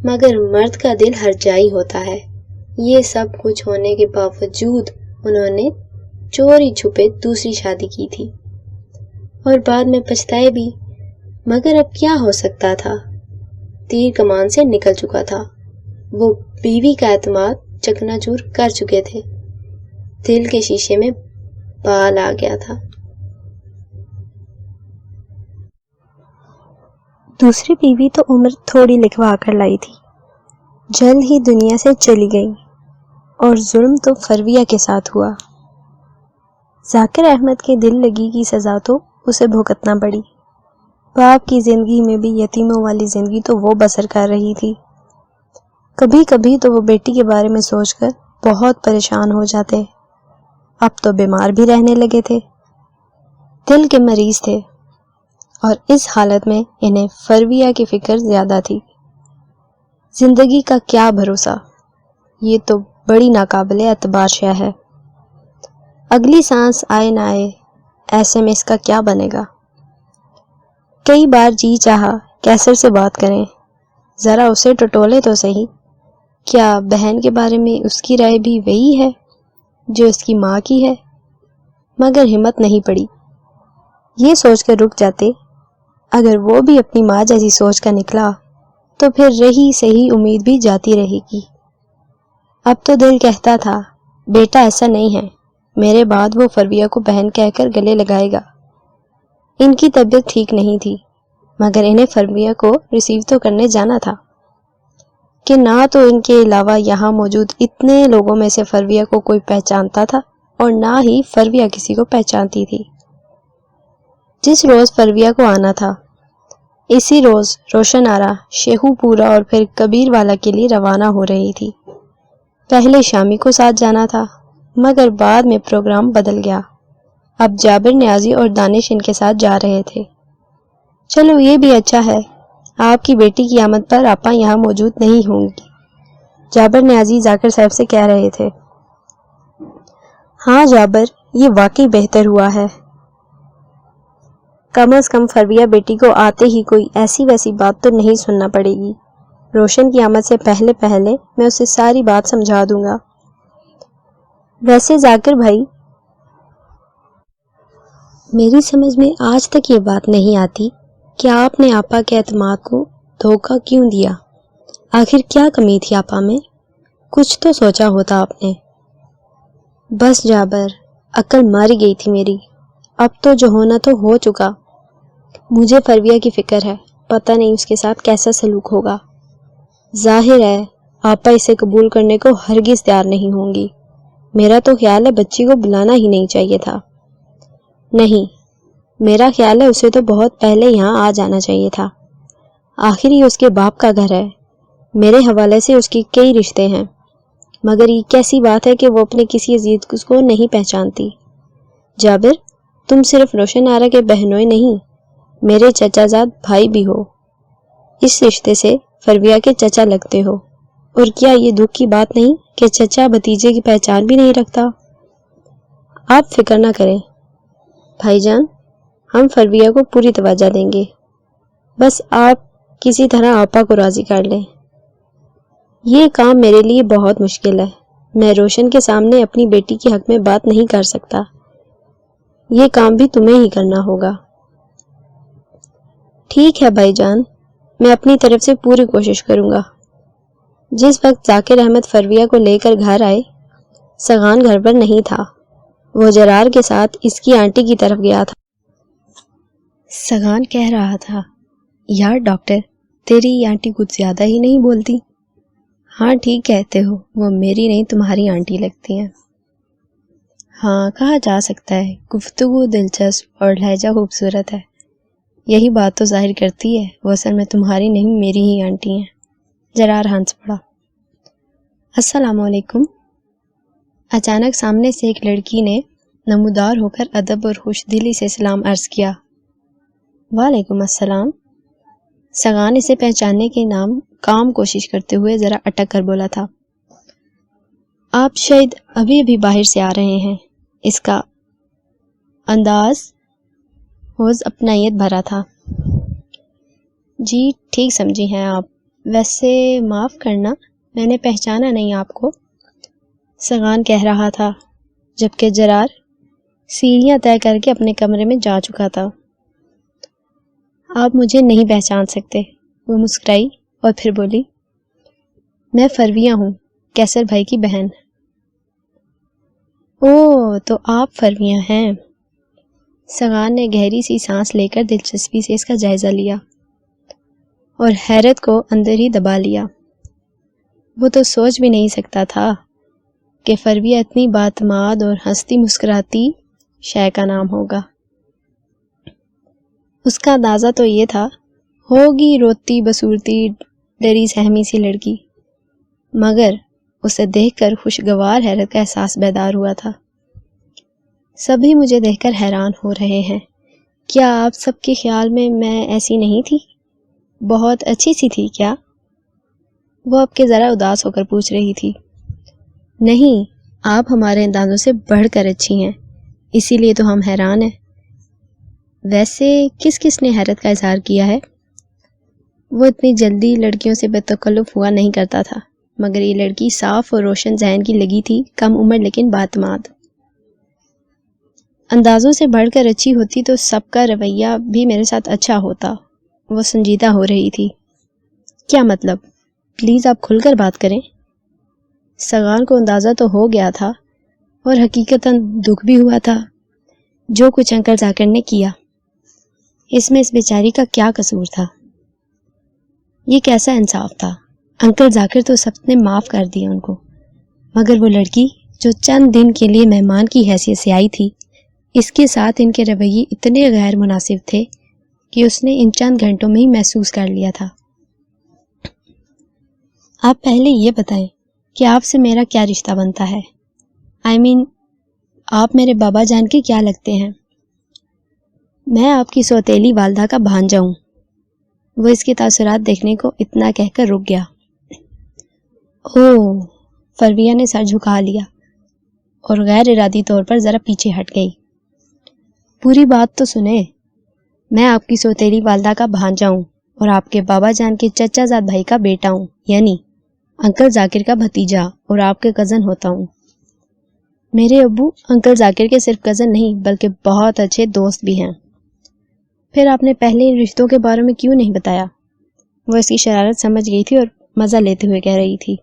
مگر مرد کا دل ہر جائی ہوتا ہے۔ یہ سب کچھ ہونے کے باوجود انہوں نے چوری چھپے دوسری شادی کی تھی اور بعد میں پچھتائے بھی، مگر اب کیا ہو سکتا تھا؟ تیر کمان سے نکل چکا تھا، وہ بیوی کا اعتماد چکنا چور کر چکے تھے، دل کے شیشے میں بال آ گیا تھا۔ دوسری بیوی تو عمر تھوڑی لکھوا کر لائی تھی، جلد ہی دنیا سے چلی گئی، اور ظلم تو فرویہ کے ساتھ ہوا۔ ذاکر احمد کے دل لگی کی سزا تو اسے بھگتنا پڑی۔ باپ کی زندگی میں بھی یتیموں والی زندگی تو وہ بسر کر رہی تھی۔ کبھی کبھی تو وہ بیٹی کے بارے میں سوچ کر بہت پریشان ہو جاتے، اب تو بیمار بھی رہنے لگے تھے، دل کے مریض تھے، اور اس حالت میں انہیں فرویہ کی فکر زیادہ تھی۔ زندگی کا کیا بھروسہ، یہ تو بڑی ناقابل اعتبار شے ہے، اگلی سانس آئے نہ آئے، ایسے میں اس کا کیا بنے گا؟ کئی بار جی چاہا کیسر سے بات کریں، ذرا اسے ٹٹولے تو صحیح، کیا بہن کے بارے میں اس کی رائے بھی وہی ہے جو اس کی ماں کی ہے؟ مگر ہمت نہیں پڑی، یہ سوچ کر رک جاتے اگر وہ بھی اپنی ماں جیسی سوچ کا نکلا تو پھر رہی صحیح امید بھی جاتی رہے گی۔ اب تو دل کہتا تھا بیٹا ایسا نہیں ہے، میرے بعد وہ فرویہ کو بہن کہہ کر گلے لگائے گا۔ ان کی طبیعت ٹھیک نہیں تھی، مگر انہیں فرویہ کو ریسیو تو کرنے جانا تھا، کہ نہ تو ان کے علاوہ یہاں موجود اتنے لوگوں میں سے فرویہ کو کوئی پہچانتا تھا اور نہ ہی فرویہ کسی کو پہچانتی تھی۔ جس روز فرویہ کو آنا تھا اسی روز روشن آرا شیخو پورا اور پھر کبیر والا کے لیے روانہ ہو رہی تھی۔ پہلے شامی کو ساتھ جانا تھا، مگر بعد میں پروگرام بدل گیا، اب جابر نیازی اور دانش ان کے ساتھ جا رہے تھے۔ چلو یہ بھی اچھا ہے، آپ کی بیٹی کی آمد پر آپا یہاں موجود نہیں ہوں گی، جابر نیازی ذاکر صاحب سے کہہ رہے تھے۔ ہاں جابر، یہ واقعی بہتر ہوا ہے، کم از کم فرویہ بیٹی کو آتے ہی کوئی ایسی ویسی بات تو نہیں سننا پڑے گی۔ روشن کی آمد سے پہلے پہلے میں اسے ساری بات سمجھا دوں گا۔ ویسے ذاکر بھائی، میری سمجھ میں آج تک یہ بات نہیں آتی کہ آپ نے آپا کے اعتماد کو دھوکہ کیوں دیا؟ آخر کیا کمی تھی آپا میں؟ کچھ تو سوچا ہوتا آپ نے۔ بس جابر، عقل ماری گئی تھی میری، اب تو جو ہونا تو ہو چکا۔ مجھے فرویہ کی فکر ہے، پتہ نہیں اس کے ساتھ کیسا سلوک ہوگا۔ ظاہر ہے آپا اسے قبول کرنے کو ہرگز تیار نہیں ہوں گی۔ میرا تو خیال ہے بچی کو بلانا ہی نہیں چاہیے تھا۔ نہیں، میرا خیال ہے اسے تو بہت پہلے یہاں آ جانا چاہیے تھا، آخر یہ اس کے باپ کا گھر ہے، میرے حوالے سے اس کی کئی رشتے ہیں، مگر یہ کیسی بات ہے کہ وہ اپنے کسی عزیز کو نہیں پہچانتی۔ جابر، تم صرف روشن آرا کے بہنوئی نہیں، میرے چچا زاد بھائی بھی ہو، اس رشتے سے فرویہ کے چچا لگتے ہو۔ اور کیا یہ دکھ کی بات نہیں کہ چچا بھتیجے کی پہچان بھی نہیں رکھتا؟ آپ فکر نہ کریں بھائی جان، ہم فرویہ کو پوری توجہ دیں گے، بس آپ کسی طرح آپا کو راضی کر لیں۔ یہ کام میرے لیے بہت مشکل ہے، میں روشن کے سامنے اپنی بیٹی کے حق میں بات نہیں کر سکتا، یہ کام بھی تمہیں ہی کرنا ہوگا۔ ٹھیک ہے بھائی جان، میں اپنی طرف سے پوری کوشش کروں گا۔ جس وقت ذاکر احمد فرویہ کو لے کر گھر آئے، سگان گھر پر نہیں تھا، وہ جرار کے ساتھ اس کی آنٹی کی طرف گیا تھا۔ سگان کہہ رہا تھا، یار ڈاکٹر، تیری آنٹی کچھ زیادہ ہی نہیں بولتی۔ ہاں ٹھیک کہتے ہو، وہ میری نہیں تمہاری آنٹی لگتی ہیں۔ ہاں کہا جا سکتا ہے، گفتگو دلچسپ اور لہجہ خوبصورت ہے، یہی بات تو ظاہر کرتی ہے وہ اصل میں تمہاری نہیں میری ہی آنٹی ہیں۔ جرار ہنس پڑا۔ السلام علیکم۔ اچانک سامنے سے ایک لڑکی نے نمودار ہو کر ادب اور خوش دلی سے سلام عرض کیا۔ وعلیکم السلام۔ سگان اسے پہچاننے کے نام کام کوشش کرتے ہوئے ذرا اٹک کر بولا تھا۔ آپ شاید ابھی ابھی باہر سے آ رہے ہیں۔ اس کا انداز حوض اپنائیت بھرا تھا۔ جی ٹھیک سمجھی ہیں آپ، ویسے معاف کرنا، میں نے پہچانا نہیں آپ کو، سگان کہہ رہا تھا، جبکہ جرار سیڑھیاں طے کر کے اپنے کمرے میں جا چکا تھا۔ آپ مجھے نہیں پہچان سکتے، وہ مسکرائی اور پھر بولی، میں فرویہ ہوں، کیسر بھائی کی بہن۔ اوہ تو آپ فرویہ ہیں۔ سگان نے گہری سی سانس لے کر دلچسپی سے اس کا جائزہ لیا اور حیرت کو اندر ہی دبا لیا۔ وہ تو سوچ بھی نہیں سکتا تھا کہ فرویہ اتنی باعتماد اور ہنستی مسکراتی شے کا نام ہوگا۔ اس کا اندازہ تو یہ تھا، ہوگی روتی بصورتی ڈری سہمی سی لڑکی، مگر اسے دیکھ کر خوشگوار حیرت کا احساس بیدار ہوا تھا۔ سبھی مجھے دیکھ کر حیران ہو رہے ہیں، کیا آپ سب کے خیال میں ایسی نہیں تھی؟ بہت اچھی سی تھی کیا؟ وہ اب کے ذرا اداس ہو کر پوچھ رہی تھی۔ نہیں، آپ ہمارے اندازوں سے بڑھ کر اچھی ہیں، اسی لیے تو ہم حیران ہیں۔ ویسے کس کس نے حیرت کا اظہار کیا ہے؟ وہ اتنی جلدی لڑکیوں سے بے تکلف ہوا نہیں کرتا تھا، مگر یہ لڑکی صاف اور روشن ذہن کی لگی تھی، کم عمر لیکن باعتماد۔ اندازوں سے بڑھ کر اچھی ہوتی تو سب کا رویہ بھی میرے ساتھ اچھا ہوتا۔ وہ سنجیدہ ہو رہی تھی۔ کیا مطلب؟ پلیز آپ کھل کر بات کریں۔ سگان کو اندازہ تو ہو گیا تھا اور حقیقتاً دکھ بھی ہوا تھا، جو کچھ انکل ذاکر نے کیا، اس میں اس بیچاری کا کیا قصور تھا؟ یہ کیسا انصاف تھا؟ انکل ذاکر تو سب نے معاف کر دیا ان کو، مگر وہ لڑکی جو چند دن کے لیے مہمان کی حیثیت سے آئی تھی، اس کے ساتھ ان کے رویے اتنے غیر مناسب تھے کہ اس نے ان چند گھنٹوں میں ہی محسوس کر لیا تھا۔ آپ پہلے یہ بتائیں کہ آپ سے میرا کیا رشتہ بنتا ہے؟ آپ میرے بابا جان کے کیا لگتے ہیں؟ میں آپ کی سوتیلی والدہ کا بھانجا ہوں۔ وہ اس کے تاثرات دیکھنے کو اتنا کہہ کر رک گیا۔ اوہ، فرویہ نے سر جھکا لیا اور غیر ارادی طور پر ذرا پیچھے ہٹ گئی۔ پوری بات تو سنیں، میں آپ کی سوتیلی والدہ کا بھانجا ہوں اور آپ کے بابا جان کے چچا زاد بھائی کا بیٹا ہوں، یعنی انکل ذاکر کا بھتیجا، اور آپ کے کزن ہوتا ہوں۔ میرے ابو انکل ذاکر کے صرف کزن نہیں بلکہ بہت اچھے دوست بھی ہیں۔ پھر آپ نے پہلے ان رشتوں کے بارے میں کیوں نہیں بتایا؟ وہ اس کی شرارت سمجھ گئی تھی اور مزہ لیتے ہوئے کہہ رہی تھی،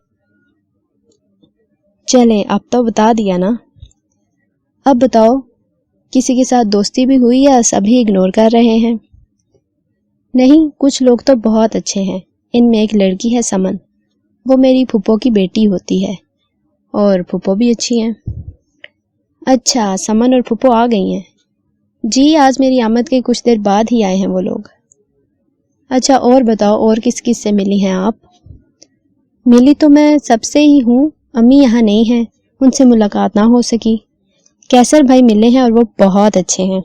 چلیں اب تو بتا دیا نا، اب بتاؤ کسی کے ساتھ دوستی بھی ہوئی یا سبھی اگنور کر رہے ہیں؟ نہیں، کچھ لوگ تو بہت اچھے ہیں، ان میں ایک لڑکی ہے سمن، وہ میری پھپھو کی بیٹی ہوتی ہے، اور پھپھو بھی اچھی ہیں۔ اچھا، سمن اور پھپھو آ گئی ہیں؟ جی، آج میری آمد کے کچھ دیر بعد ہی آئے ہیں وہ لوگ۔ اچھا، اور بتاؤ، اور کس کس سے ملی ہیں آپ؟ ملی تو میں سب سے ہی ہوں، امی یہاں نہیں ہیں، ان سے ملاقات نہ ہو سکی۔ کیسر بھائی ملے ہیں اور وہ بہت اچھے ہیں۔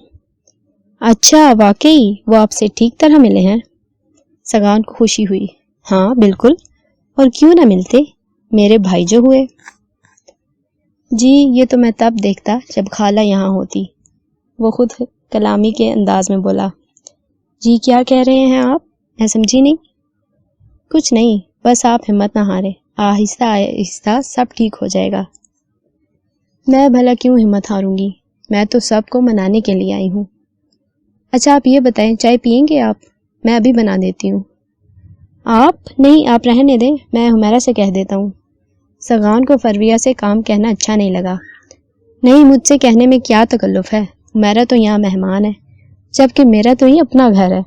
اچھا، واقعی وہ آپ سے ٹھیک طرح ملے ہیں؟ سگان کو خوشی ہوئی۔ ہاں بالکل، اور کیوں نہ ملتے، میرے بھائی جو ہوئے۔ جی یہ تو میں تب دیکھتا جب خالہ یہاں ہوتی، وہ خود کلامی کے انداز میں بولا۔ جی کیا کہہ رہے ہیں آپ؟ میں سمجھی نہیں۔ کچھ نہیں، بس آپ ہمت نہ ہارے، آہستہ آہستہ سب ٹھیک ہو جائے گا۔ میں بھلا کیوں ہمت ہاروں گی، میں تو سب کو منانے کے لیے آئی ہوں۔ اچھا آپ یہ بتائیں، چائے پئیں گے آپ؟ میں ابھی بنا دیتی ہوں۔ آپ نہیں، آپ رہنے دیں، میں حمیرہ سے کہہ دیتا ہوں۔ سغان کو فرویہ سے کام کہنا اچھا نہیں لگا۔ نہیں، مجھ سے کہنے میں کیا تکلف ہے، حمیرہ تو یہاں مہمان ہے، جبکہ میرا تو یہ اپنا گھر ہے۔